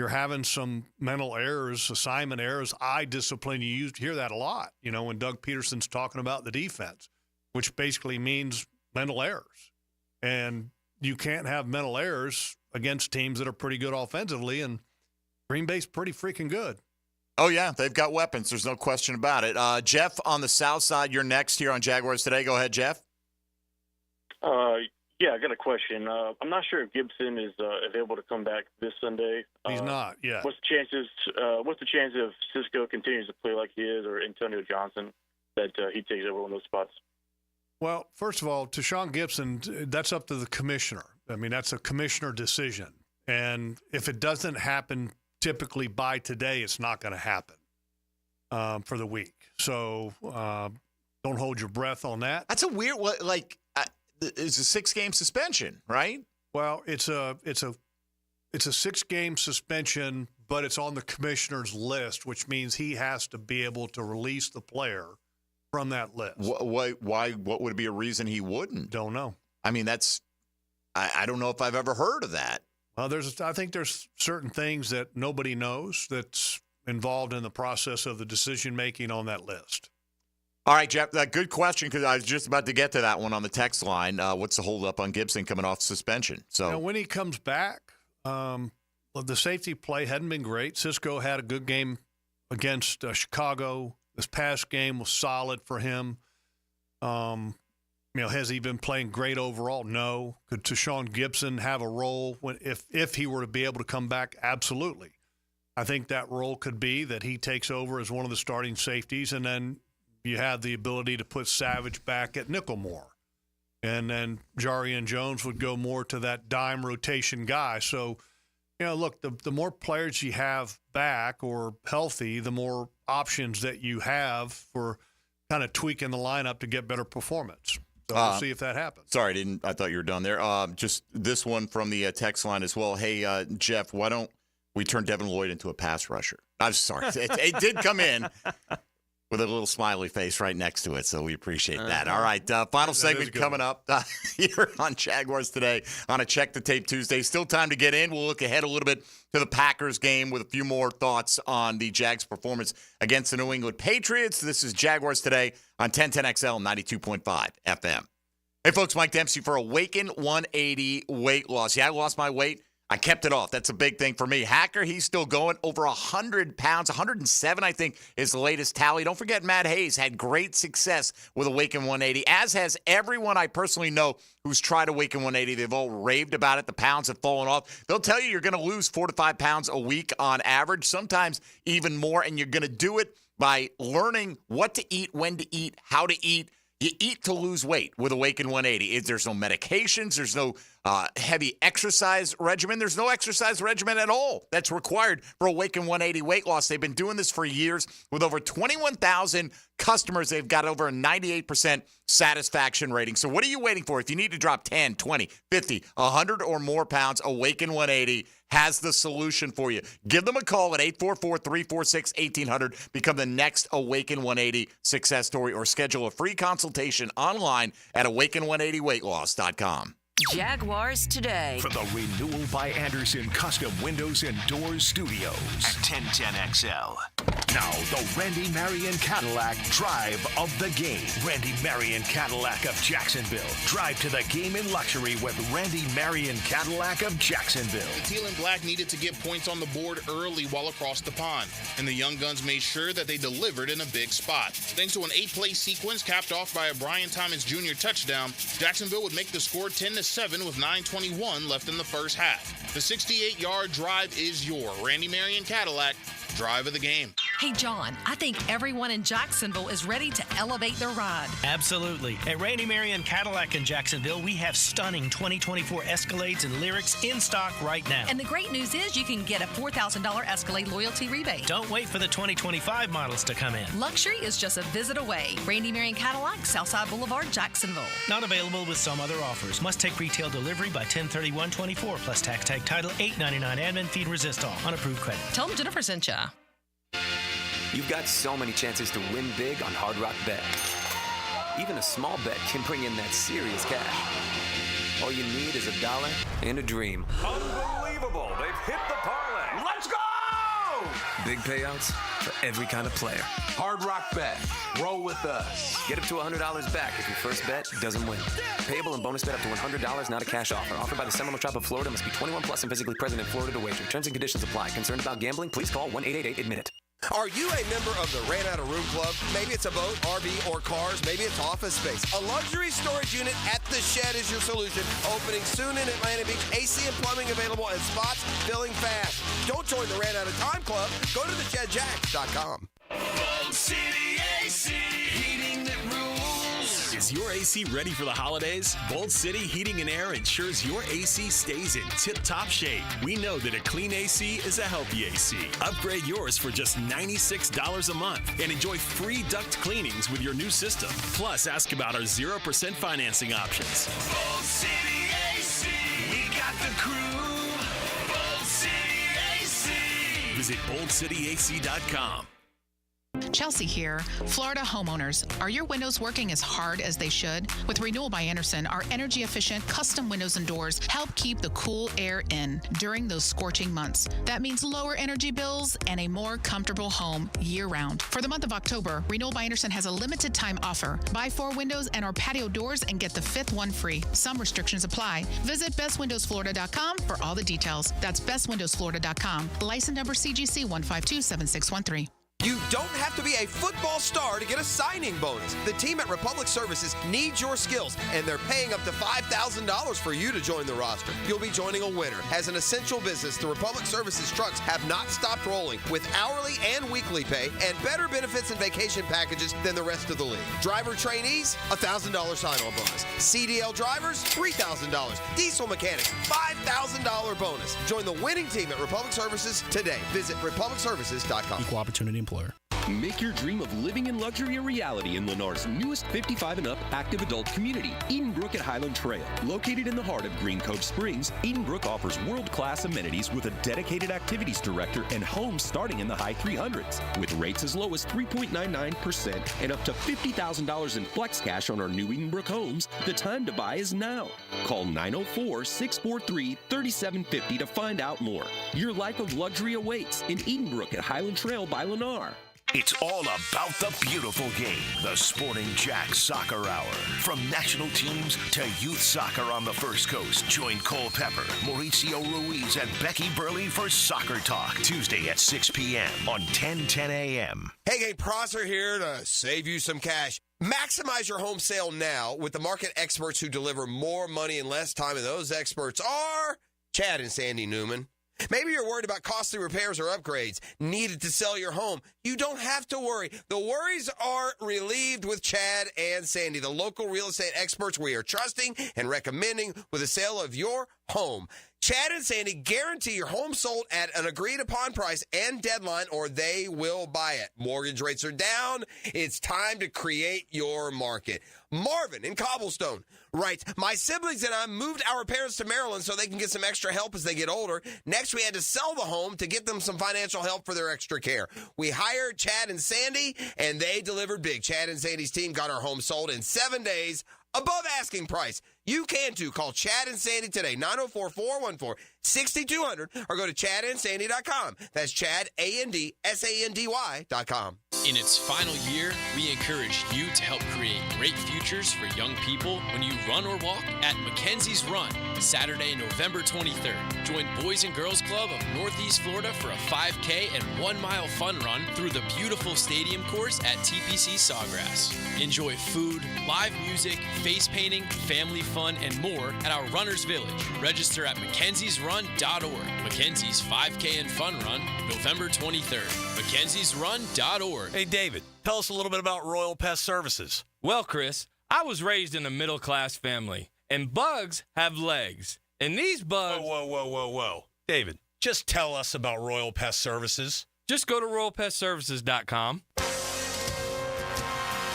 having some mental errors, assignment errors, eye discipline. You used to hear that a lot, when Doug Peterson's talking about the defense, which basically means mental errors. And you can't have mental errors against teams that are pretty good offensively, and Green Bay's pretty freaking good. Oh, yeah, they've got weapons. There's no question about it. Jeff, on the south side, you're next here on Jaguars Today. Go ahead, Jeff. Yeah, I got a question. I'm not sure if Gibson is able to come back this Sunday. He's not, yeah. What's the chance if Cisco continues to play like he is, or Antonio Johnson, that he takes over one of those spots? Well, first of all, to Sean Gibson, that's up to the commissioner. I mean, that's a commissioner decision. And if it doesn't happen typically by today, it's not going to happen for the week. So don't hold your breath on that. That's a weird it's a 6-game suspension, right? Well, it's a 6-game suspension, but it's on the commissioner's list, which means he has to be able to release the player from that list. Why? What would be a reason he wouldn't? Don't know. I mean, I don't know if I've ever heard of that. Well, I think there's certain things that nobody knows that's involved in the process of the decision making on that list. All right, Jeff, good question because I was just about to get to that one on the text line. What's the holdup on Gibson coming off suspension? So when he comes back, the safety play hadn't been great. Cisco had a good game against Chicago. This past game was solid for him. Has he been playing great overall? No. Could Tashawn Gibson have a role if he were to be able to come back? Absolutely. I think that role could be that he takes over as one of the starting safeties, and then you have the ability to put Savage back at nickel more. And then Jarian Jones would go more to that dime rotation guy. So, look, the more players you have back or healthy, the more options that you have for kind of tweaking the lineup to get better performance. So we'll see if that happens. Sorry, I thought you were done there. Just this one from the text line as well. Hey, Jeff, why don't we turn Devin Lloyd into a pass rusher? I'm sorry. It did come in with a little smiley face right next to it, so we appreciate that. All right, final segment coming up here on Jaguars Today on a Check the Tape Tuesday. Still time to get in. We'll look ahead a little bit to the Packers game with a few more thoughts on the Jags' performance against the New England Patriots. This is Jaguars Today on 1010XL 92.5 FM. Hey, folks, Mike Dempsey for Awaken 180 weight loss. Yeah, I lost my weight. I kept it off. That's a big thing for me. Hacker, he's still going. Over 100 pounds. 107, I think, is the latest tally. Don't forget, Matt Hayes had great success with Awaken 180, as has everyone I personally know who's tried Awaken 180. They've all raved about it. The pounds have fallen off. They'll tell you you're going to lose 4 to 5 pounds a week on average, sometimes even more, and you're going to do it by learning what to eat, when to eat, how to eat. You eat to lose weight with Awaken 180. There's no medications. There's no heavy exercise regimen. There's no exercise regimen at all that's required for Awaken 180 weight loss. They've been doing this for years with over 21,000 customers. They've got over a 98% satisfaction rating. So what are you waiting for? If you need to drop 10, 20, 50, 100 or more pounds, Awaken 180 has the solution for you. Give them a call at 844-346-1800. Become the next Awaken 180 success story or schedule a free consultation online at awaken180weightloss.com. Jaguars Today. From the Renewal by Anderson Custom Windows and Doors Studios at 1010XL. Now, the Randy Marion Cadillac Drive of the Game. Randy Marion Cadillac of Jacksonville. Drive to the game in luxury with Randy Marion Cadillac of Jacksonville. Teal and Black needed to get points on the board early while across the pond, and the Young Guns made sure that they delivered in a big spot. Thanks to an 8-play sequence capped off by a Brian Thomas Jr. touchdown, Jacksonville would make the score 10-7 with 9:21 left in the first half. The 68-yard drive is your Randy Marion Cadillac Drive of the Game. Hey, John, I think everyone in Jacksonville is ready to elevate their ride. Absolutely. At Randy Marion Cadillac in Jacksonville, we have stunning 2024 Escalades and Lyrics in stock right now. And the great news is you can get a $4,000 Escalade loyalty rebate. Don't wait for the 2025 models to come in. Luxury is just a visit away. Randy Marion Cadillac, Southside Boulevard, Jacksonville. Not available with some other offers. Must take retail delivery by 10/31/24 plus tax tag title $8.99 admin fee and resist all on approved credit. Tell them Jennifer sent ya. You've got so many chances to win big on Hard Rock Bet. Even a small bet can bring in that serious cash. All you need is $1 and a dream. Unbelievable. They've hit the parlay. Let's go! Big payouts for every kind of player. Hard Rock Bet. Roll with us. Get up to $100 back if your first bet doesn't win. Payable and bonus bet up to $100, not a cash offer. Offered by the Seminole Tribe of Florida. Must be 21 plus and physically present in Florida to wager. Terms and conditions apply. Concerned about gambling? Please call 1-888-ADMIT-IT. Are you a member of the Ran Out of Room Club? Maybe it's a boat, RV, or cars. Maybe it's office space. A luxury storage unit at the Shed is your solution. Opening soon in Atlanta Beach. AC and plumbing available and spots filling fast. Don't join the Ran Out of Time Club. Go to theshedjacks.com. Bold City AC, heating that rules. Is your AC ready for the holidays? Bold City Heating and Air ensures your AC stays in tip-top shape. We know that a clean AC is a healthy AC. Upgrade yours for just $96 a month and enjoy free duct cleanings with your new system. Plus, ask about our 0% financing options. Bold City AC, we got the crew. Bold City AC. Visit boldcityac.com. Chelsea here. Florida homeowners, are your windows working as hard as they should? With Renewal by Anderson, our energy-efficient custom windows and doors help keep the cool air in during those scorching months. That means lower energy bills and a more comfortable home year-round. For the month of October, Renewal by Anderson has a limited time offer. Buy 4 windows and our patio doors and get the 5th one free. Some restrictions apply. Visit bestwindowsflorida.com for all the details. That's bestwindowsflorida.com. License number CGC 1527613. You don't have to be a football star to get a signing bonus. The team at Republic Services needs your skills, and they're paying up to $5,000 for you to join the roster. You'll be joining a winner. As an essential business, the Republic Services trucks have not stopped rolling with hourly and weekly pay and better benefits and vacation packages than the rest of the league. Driver trainees, $1,000 sign-on bonus. CDL drivers, $3,000. Diesel mechanics, $5,000 bonus. Join the winning team at Republic Services today. Visit republicservices.com. Equal opportunity employer. Make your dream of living in luxury a reality in Lennar's newest 55 and up active adult community, Edenbrook at Highland Trail. Located in the heart of Green Cove Springs, Edenbrook offers world-class amenities with a dedicated activities director and homes starting in the high 300s. With rates as low as 3.99% and up to $50,000 in flex cash on our new Edenbrook homes, the time to buy is now. Call 904-643-3750 to find out more. Your life of luxury awaits in Edenbrook at Highland Trail by Lennar. It's all about the beautiful game. The Sporting Jack Soccer Hour. From national teams to youth soccer on the First Coast. Join Cole Pepper, Mauricio Ruiz, and Becky Burley for Soccer Talk. Tuesday at 6 p.m. on 1010 a.m. Hey, gang, Prosser here to save you some cash. Maximize your home sale now with the market experts who deliver more money in less time, and those experts are Chad and Sandy Newman. Maybe you're worried about costly repairs or upgrades needed to sell your home. You don't have to worry. The worries are relieved with Chad and Sandy, the local real estate experts we are trusting and recommending with the sale of your home. Chad and Sandy guarantee your home sold at an agreed-upon price and deadline, or they will buy it. Mortgage rates are down. It's time to create your market. Marvin in Cobblestone writes, my siblings and I moved our parents to Maryland so they can get some extra help as they get older. Next, we had to sell the home to get them some financial help for their extra care. We hired Chad and Sandy, and they delivered big. Chad and Sandy's team got our home sold in 7 days above asking price. You can too. Call Chad and Sandy today, 904-414-6200, or go to chadandsandy.com. That's Chad, ANDSANDY.com. In its final year, we encourage you to help create great futures for young people when you run or walk at Mackenzie's Run, Saturday, November 23rd. Join Boys and Girls Club of Northeast Florida for a 5K and 1 mile fun run through the beautiful stadium course at TPC Sawgrass. Enjoy food, live music, face painting, family fun, and more at our Runners Village. Register at McKenzie'sRun.com McKenzie'sRun.org. Mackenzie's 5K and Fun Run, November 23rd. McKenzie'sRun.org. Hey, David, tell us a little bit about Royal Pest Services. Well, Chris, I was raised in a middle-class family, and bugs have legs. And these bugs... Whoa. David, just tell us about Royal Pest Services. Just go to RoyalPestServices.com.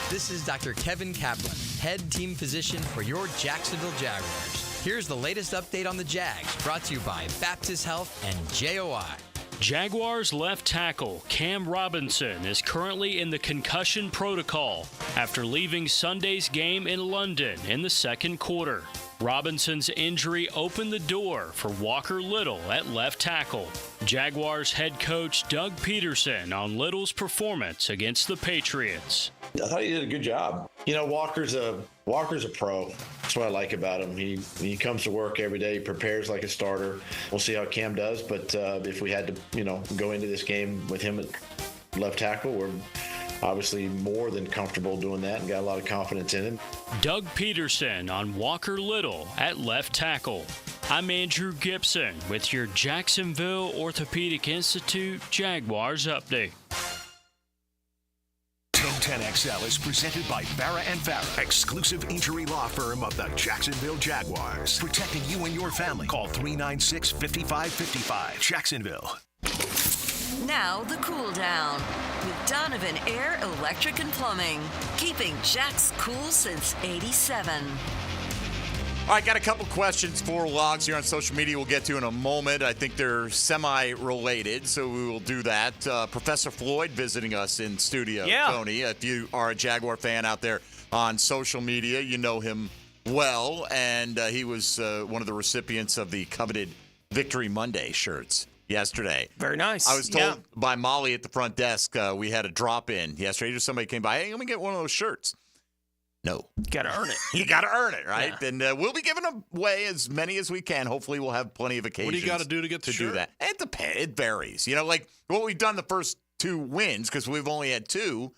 This is Dr. Kevin Kaplan, head team physician for your Jacksonville Jaguars. Here's the latest update on the Jags, brought to you by Baptist Health and JOI. Jaguars left tackle Cam Robinson is currently in the concussion protocol after leaving Sunday's game in London in the second quarter. Robinson's injury opened the door for Walker Little at left tackle. Jaguars head coach Doug Peterson on Little's performance against the Patriots. I thought he did a good job. You know, Walker's a pro. That's what I like about him. He comes to work every day. He prepares like a starter. We'll see how Cam does, but if we had to, go into this game with him at left tackle, we're obviously more than comfortable doing that and got a lot of confidence in him. Doug Peterson on Walker Little at left tackle. I'm Andrew Gibson with your Jacksonville Orthopedic Institute Jaguars update. 1010XL is presented by Farah & Farah, exclusive injury law firm of the Jacksonville Jaguars. Protecting you and your family. Call 396-5555. Jacksonville. Now the cool down with Donovan Air, Electric and Plumbing. Keeping Jack's cool since '87. All right, got a couple questions for Logs here on social media we'll get to in a moment. I think they're semi-related, so we will do that. Professor Floyd visiting us in studio, Tony. If you are a Jaguar fan out there on social media, you know him well, and he was one of the recipients of the coveted Victory Monday shirts yesterday. Very nice. I was told by Molly at the front desk, we had a drop-in yesterday. Just somebody came by, hey, let me get one of those shirts. No. You got to earn it. You got to earn it, right? Yeah. And we'll be giving away as many as we can. Hopefully we'll have plenty of occasions. What do you got to do to get the shirt? Do that. It depends. It varies. Like what we've done the first two wins, because we've only had two,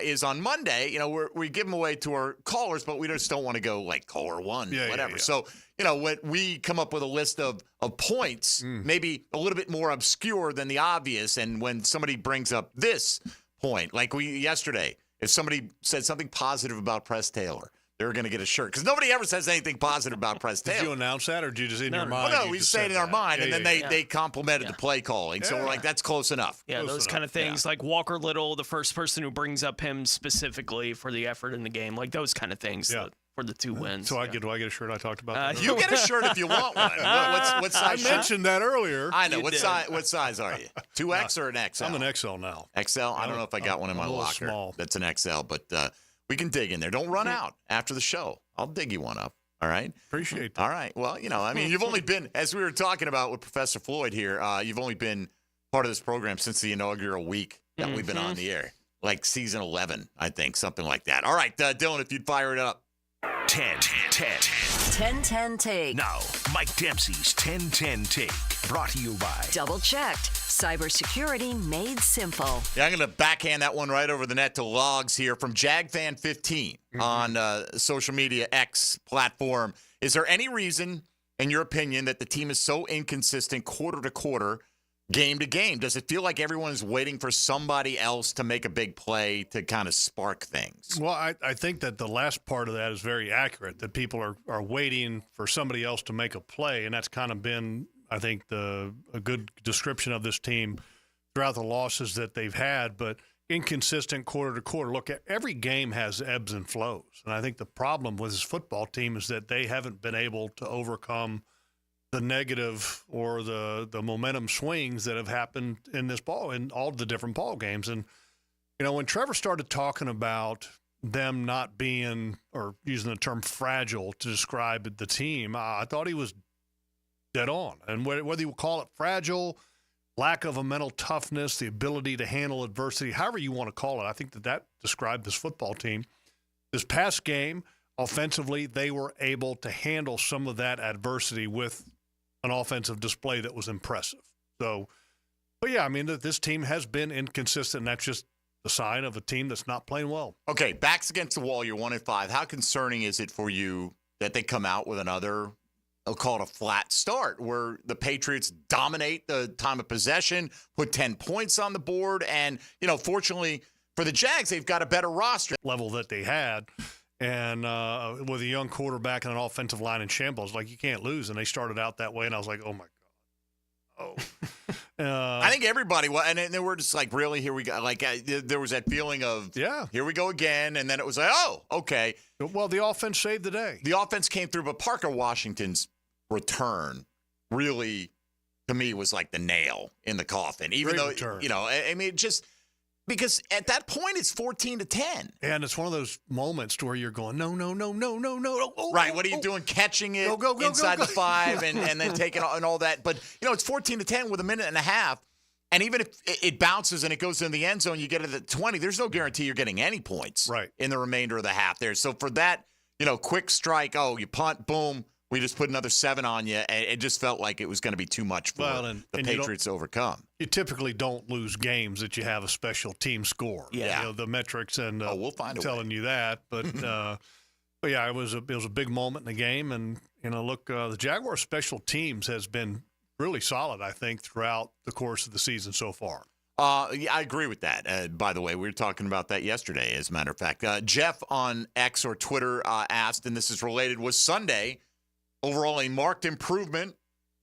is on Monday. We give them away to our callers, but we just don't want to go like caller one, whatever. Yeah. So, when we come up with a list of points, maybe a little bit more obscure than the obvious, and when somebody brings up this point, like yesterday, if somebody said something positive about Press Taylor, they're going to get a shirt. Because nobody ever says anything positive about Press Taylor. Did you announce that, or did you just in your mind? Well, no, we say it in our mind, and then they complimented the play calling. So we're like, that's close enough. Yeah, close those enough. kind of things. Like Walker Little, the first person who brings up him specifically for the effort in the game. Like those kind of things for the two wins. So do I get a shirt? I talked about that. You get a shirt if you want one. What size? I mentioned that earlier. I know. What size are you? 2X or an XL? I'm an XL now. XL? I don't know if I got one in my locker. Small. That's an XL, but we can dig in there. Don't run out after the show. I'll dig you one up. All right? Appreciate that. All right. Well, you've only been, as we were talking about with Professor Floyd here, you've only been part of this program since the inaugural week that we've been on the air. Like season 11, I think, something like that. All right, Dylan, if you'd fire it up. 10-10 Take. Now, Mike Dempsey's 10-10 Take. Brought to you by Double checked. Cybersecurity made simple. Yeah, I'm going to backhand that one right over the net to Logs here from JagFan15 on social media X platform. Is there any reason, in your opinion, that the team is so inconsistent quarter to quarter, game to game? Does it feel like everyone is waiting for somebody else to make a big play to kind of spark things? Well, I think that the last part of that is very accurate, that people are waiting for somebody else to make a play, and that's kind of been, I think, a good description of this team throughout the losses that they've had, but inconsistent quarter to quarter. Look, every game has ebbs and flows, and I think the problem with this football team is that they haven't been able to overcome the negative or the momentum swings that have happened in all the different ball games. And, when Trevor started talking about them not being, or using the term fragile to describe the team, I thought he was dead on. And whether you call it fragile, lack of a mental toughness, the ability to handle adversity, however you want to call it, I think that described this football team. This past game, offensively, they were able to handle some of that adversity with an offensive display that was impressive. So, but yeah, I mean, this team has been inconsistent, and that's just the sign of a team that's not playing well. Okay, backs against the wall, you're 1-5. How concerning is it for you that they come out with another I'll call it a flat start where the Patriots dominate the time of possession, put 10 points on the board. And, fortunately for the Jags, they've got a better roster. Level that they had. And with a young quarterback and an offensive line in shambles, like you can't lose. And they started out that way. And I was like, oh, my God. I think everybody was. And they were just like, really, here we go. Like there was that feeling of, here we go again. And then it was like, oh, okay. Well, the offense saved the day. The offense came through. But Parker Washington's return really, to me, was like the nail in the coffin. Even though, I mean, just because at that point it's 14-10. And it's one of those moments to where you're going, no. Oh, right. What are you doing? Catching it inside the 5 and then taking and all that. But, it's 14-10 with a minute and a half. And even if it bounces and it goes in the end zone, you get it at 20, there's no guarantee you're getting any points in the remainder of the half there. So for that, quick strike, you punt, boom. We just put another 7 on you, and it just felt like it was going to be too much for the Patriots to overcome. You typically don't lose games that you have a special team score. Yeah. The metrics and we'll find telling you that. But, but yeah, it was a big moment in the game. And, look, the Jaguars special teams has been really solid, I think, throughout the course of the season so far. Yeah, I agree with that. By the way, we were talking about that yesterday, as a matter of fact. Jeff on X or Twitter asked, and this is related, was Sunday overall a marked improvement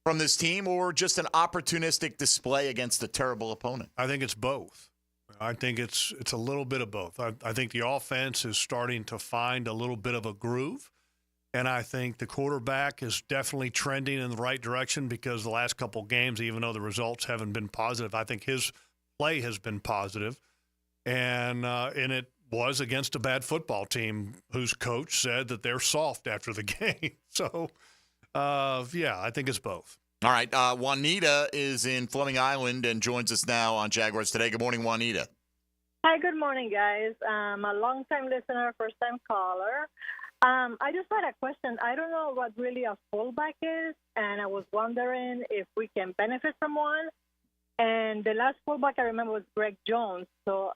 from this team or just an opportunistic display against a terrible opponent? I think it's both. I think it's a little bit of both. I think the offense is starting to find a little bit of a groove, and I think the quarterback is definitely trending in the right direction because the last couple games, even though the results haven't been positive, I think his play has been positive, and it was against a bad football team whose coach said that they're soft after the game. So, I think it's both. All right. Juanita is in Fleming Island and joins us now on Jaguars Today. Good morning, Juanita. Hi, good morning, guys. I'm a long-time listener, first-time caller. I just had a question. I don't know what really a fullback is, and I was wondering if we can benefit from one. And the last fullback I remember was Greg Jones. So,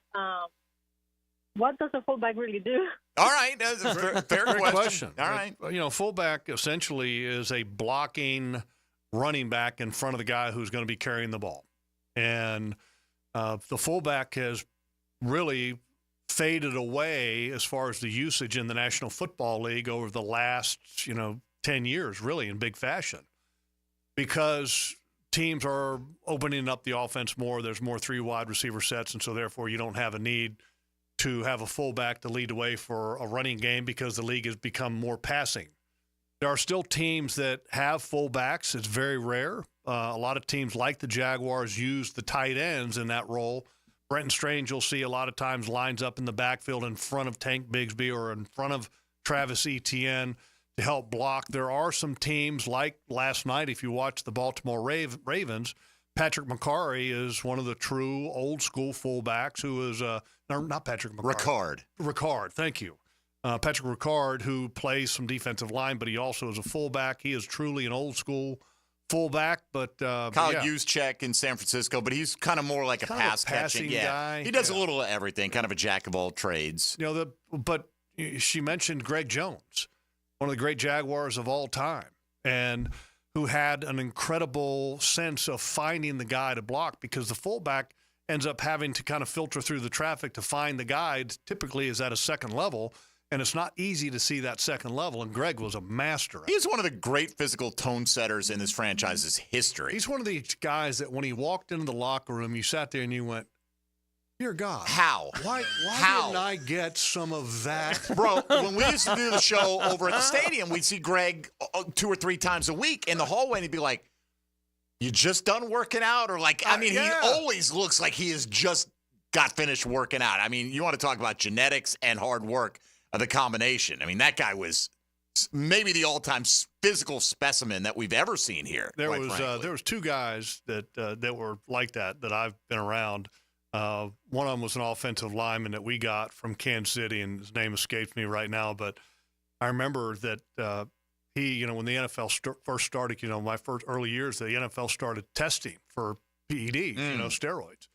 what does a fullback really do? All right, that's a fair question. All right. Fullback essentially is a blocking running back in front of the guy who's going to be carrying the ball. And the fullback has really faded away as far as the usage in the National Football League over the last, 10 years, really, in big fashion. Because teams are opening up the offense more. There's more 3 wide receiver sets, and so therefore you don't have a need to have a fullback to lead away for a running game because the league has become more passing. There are still teams that have fullbacks. It's very rare. A lot of teams like the Jaguars use the tight ends in that role. Brenton Strange, you'll see a lot of times lines up in the backfield in front of Tank Bigsby or in front of Travis Etienne to help block. There are some teams like last night, if you watch the Baltimore Ravens, Patrick McCarry is one of the true old-school fullbacks who is not Patrick McCarry. Ricard, thank you. Patrick Ricard, who plays some defensive line, but he also is a fullback. He is truly an old-school fullback. But Kyle Juszczyk in San Francisco, but he's kind of more like a pass-catching guy. He does a little of everything, kind of a jack of all trades. But she mentioned Greg Jones, one of the great Jaguars of all time, and who had an incredible sense of finding the guy to block because the fullback ends up having to kind of filter through the traffic to find the guy, typically is at a second level, and it's not easy to see that second level, and Greg was a master at it. He is one of the great physical tone setters in this franchise's history. He's one of these guys that when he walked into the locker room, you sat there and you went, dear God. How? Why didn't I get some of that? Bro, when we used to do the show over at the stadium, we'd see Greg 2 or 3 times a week in the hallway, and he'd be like, you just done working out? Or he always looks like he has just got finished working out. I mean, you want to talk about genetics and hard work, the combination. I mean, that guy was maybe the all-time physical specimen that we've ever seen here. There was 2 guys that were like that I've been around. One of them was an offensive lineman that we got from Kansas City, and his name escapes me right now. But I remember that he, when the NFL first started, my first early years, the NFL started testing for PEDs, steroids.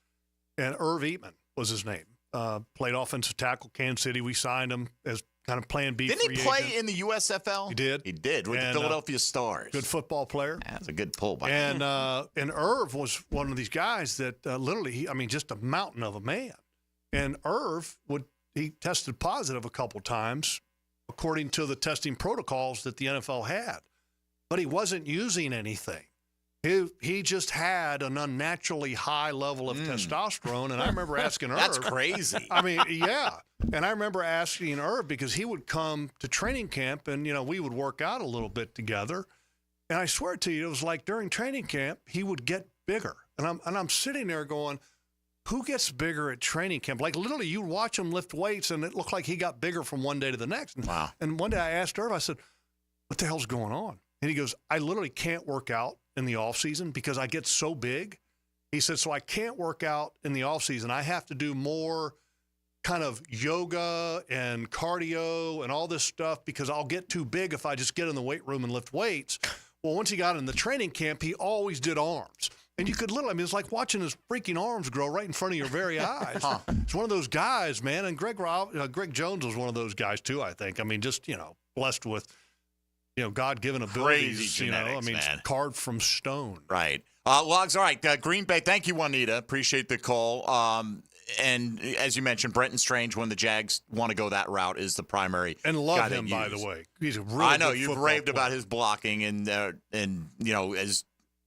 And Irv Eatman was his name. Played offensive tackle, Kansas City. We signed him as kind of plan B. Didn't he play in the USFL? He did. He did with the Philadelphia Stars. Good football player. That's a good pull by him. And Irv was one of these guys that literally, just a mountain of a man. And Irv he tested positive a couple times, according to the testing protocols that the NFL had, but he wasn't using anything. He just had an unnaturally high level of testosterone, and I remember asking Irv. That's crazy. Yeah. And I remember asking Irv because he would come to training camp, and, we would work out a little bit together. And I swear to you, it was like during training camp, he would get bigger. And I'm sitting there going, who gets bigger at training camp? Like, literally, you'd watch him lift weights, and it looked like he got bigger from one day to the next. Wow. And one day I asked Irv, I said, what the hell's going on? And he goes, I literally can't work out in the off season because I get so big. He said, so I can't work out in the off season. I have to do more kind of yoga and cardio and all this stuff because I'll get too big if I just get in the weight room and lift weights. Well, once he got in the training camp, he always did arms. And you could literally, it's like watching his freaking arms grow right in front of your very eyes. It's one of those guys, man. And Greg Jones was one of those guys too, I think. Just, blessed with, God-given abilities. Crazy genetics, man. Carved from stone. Right. Logs, all right. Green Bay, thank you, Juanita. Appreciate the call. And as you mentioned, Brenton Strange, when the Jags want to go that route, is the primary and love guy him, by the way. He's a really I know. good You've raved player. About his blocking and as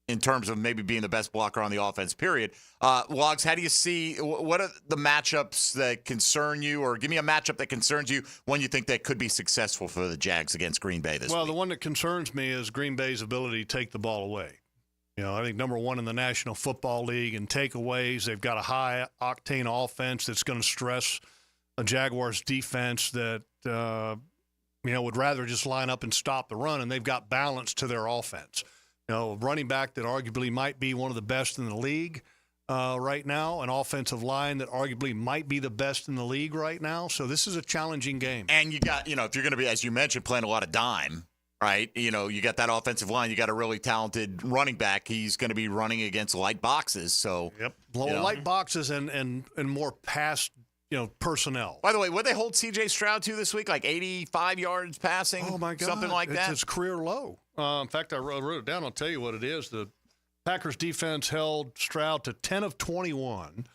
in terms of maybe being the best blocker on the offense, period. Logs, how do you see – what are the matchups that concern you, or give me a matchup that concerns you when you think that could be successful for the Jags against Green Bay this week? Well, the one that concerns me is Green Bay's ability to take the ball away. I think number one in the National Football League in takeaways. They've got a high-octane offense that's going to stress a Jaguars defense that, would rather just line up and stop the run, and they've got balance to their offense. A running back that arguably might be one of the best in the league right now, an offensive line that arguably might be the best in the league right now. So this is a challenging game. And you got, if you're going to be, as you mentioned, playing a lot of dime, right? You got that offensive line. You got a really talented running back. He's going to be running against light boxes. So light boxes and more pass personnel. By the way, what they hold C.J. Stroud to this week? Like 85 yards passing? Oh, my God. Something like that? It's career low. In fact, I wrote it down. I'll tell you what it is. The Packers defense held Stroud to 10 of 21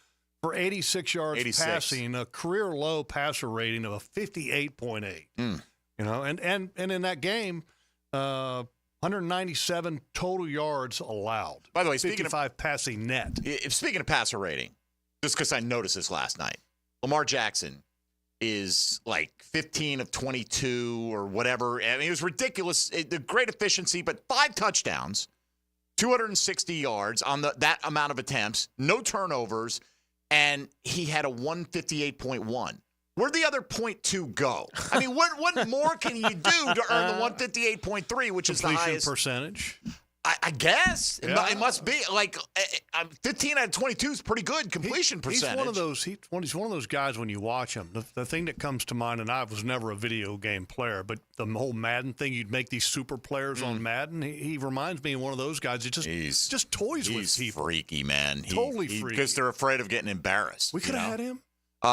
for 86 yards passing, a career low passer rating of a 58.8. And in that game, 197 total yards allowed. By the way, 55 passing net. Speaking of passer rating, just because I noticed this last night, Lamar Jackson is like 15 of 22 or whatever. It was ridiculous. The great efficiency, but 5 touchdowns, 260 yards on that amount of attempts, no turnovers, and he had a 158.1. Where'd the other 0.2 go? What more can you do to earn the 158.3, which is the highest percentage? I guess it must be 15 out of 22 is pretty good completion percentage. He's one of those. He's one of those guys when you watch him. The thing that comes to mind, and I was never a video game player, but the whole Madden thing, you'd make these super players on Madden. He reminds me of one of those guys that just toys with people. He's freaky, man. Totally freaky because they're afraid of getting embarrassed. We could have had him.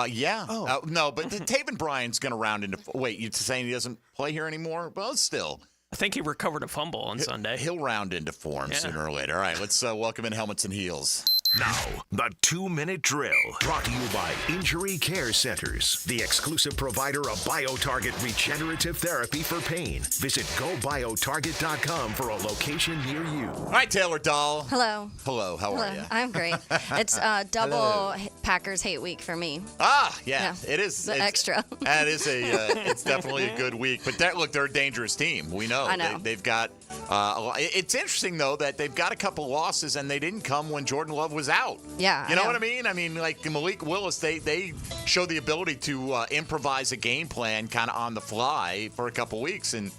Yeah. Oh. No, but Taven Bryan's going to round into. Wait, you're saying he doesn't play here anymore? Well, still. I think he recovered a fumble on Sunday. He'll round into form sooner or later. All right, let's welcome in Helmets and Heels. Now, the 2-minute drill, brought to you by Injury Care Centers, the exclusive provider of BioTarget regenerative therapy for pain. Visit GoBioTarget.com for a location near you. All right, Taylor Dahl. Hello. Hello, how are you? I'm great. It's double Packers hate week for me. Yeah. It is. It's extra. And it's definitely a good week. But they're a dangerous team. We know. I know. They've got a lot. It's interesting, though, that they've got a couple losses, and they didn't come when Jordan Love was out. Yeah. You know what I mean? Like Malik Willis, they show the ability to improvise a game plan kind of on the fly for a couple weeks and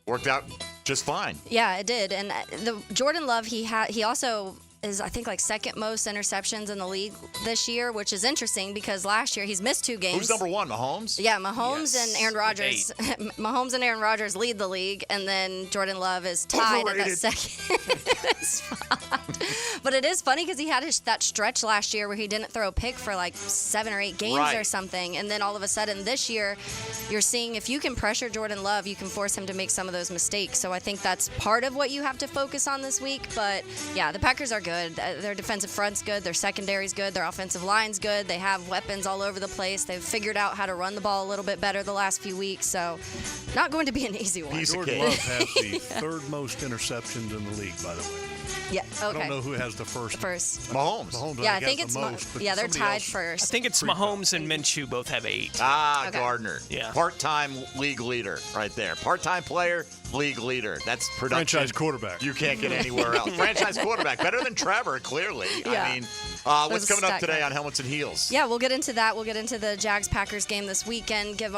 worked out just fine. Yeah, it did. And the Jordan Love, he also is, I think, like second most interceptions in the league this year, which is interesting because last year he's missed 2 games. Who's number 1, Mahomes? Yeah, Mahomes and Aaron Rodgers. Mahomes and Aaron Rodgers lead the league, and then Jordan Love is tied at that second. his spot. But it is funny because he had that stretch last year where he didn't throw a pick for like 7 or 8 games or something. And then all of a sudden this year, you're seeing if you can pressure Jordan Love, you can force him to make some of those mistakes. So I think that's part of what you have to focus on this week. But yeah, the Packers are good. Their defensive front's good. Their secondary's good. Their offensive line's good. They have weapons all over the place. They've figured out how to run the ball a little bit better the last few weeks. So not going to be an easy one. Jordan Love has the third most interceptions in the league, by the way. Yeah, okay. I don't know who has the first. Mahomes. Yeah, I think it's most. Yeah, they're tied first. I think it's Mahomes and Minshew both have 8. Ah, Gardner. Yeah. Part-time league leader right there. Part-time player, league leader. That's production. Franchise quarterback. You can't get anywhere else. Franchise quarterback. Better than Trevor, clearly. Yeah. I mean, what's coming up today on Helmets and Heels? Yeah, we'll get into that. We'll get into the Jags-Packers game this weekend, give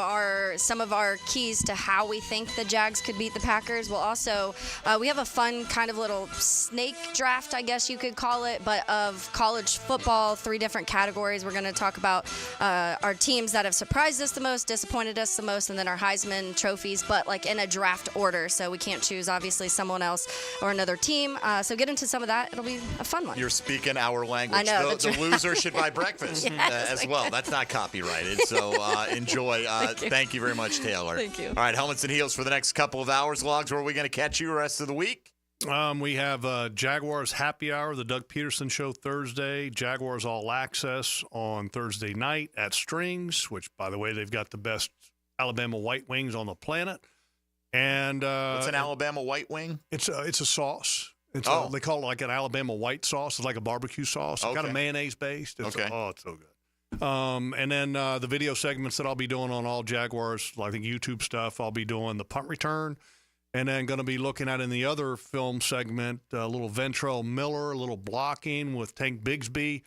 some of our keys to how we think the Jags could beat the Packers. We'll also, we have a fun kind of little snake draft, I guess you could call it, but of college football, 3 different categories. We're going to talk about our teams that have surprised us the most, disappointed us the most, and then our Heisman trophies, but like in a draft order. So we can't choose, obviously, someone else or another team. So get into some of that. It'll be a fun one. You're speaking our language. I know. The loser should buy breakfast as well. That's not copyrighted. So enjoy. Thank you very much, Taylor. Thank you. All right, Helmets and Heels for the next couple of hours. Logs, where are we going to catch you the rest of the week? We have Jaguars Happy Hour, the Doug Peterson Show Thursday. Jaguars All Access on Thursday night at Strings, which, by the way, they've got the best Alabama white wings on the planet. And what's an Alabama white wing? It's a sauce. They call it like an Alabama white sauce. It's like a barbecue sauce. It's kind of mayonnaise based. It's so good. And then the video segments that I'll be doing on all Jaguars, I think YouTube stuff, I'll be doing the punt return. And then going to be looking at in the other film segment, a little Ventrell Miller, a little blocking with Tank Bigsby,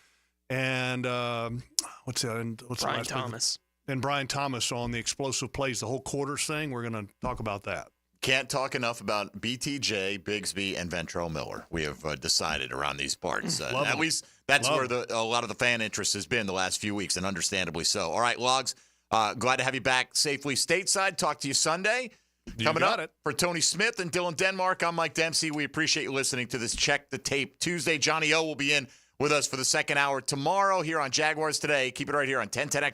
and Brian Thomas. And Brian Thomas on the explosive plays, the whole quarters thing. We're going to talk about that. Can't talk enough about BTJ, Bigsby, and Ventrell Miller. We have decided around these parts. At least that's where a lot of the fan interest has been the last few weeks, and understandably so. All right, Logs, glad to have you back safely stateside. Talk to you Sunday. Coming up for Tony Smith and Dylan Denmark, I'm Mike Dempsey. We appreciate you listening to this Check the Tape Tuesday. Johnny O will be in with us for the second hour tomorrow here on Jaguars Today. Keep it right here on 1010X.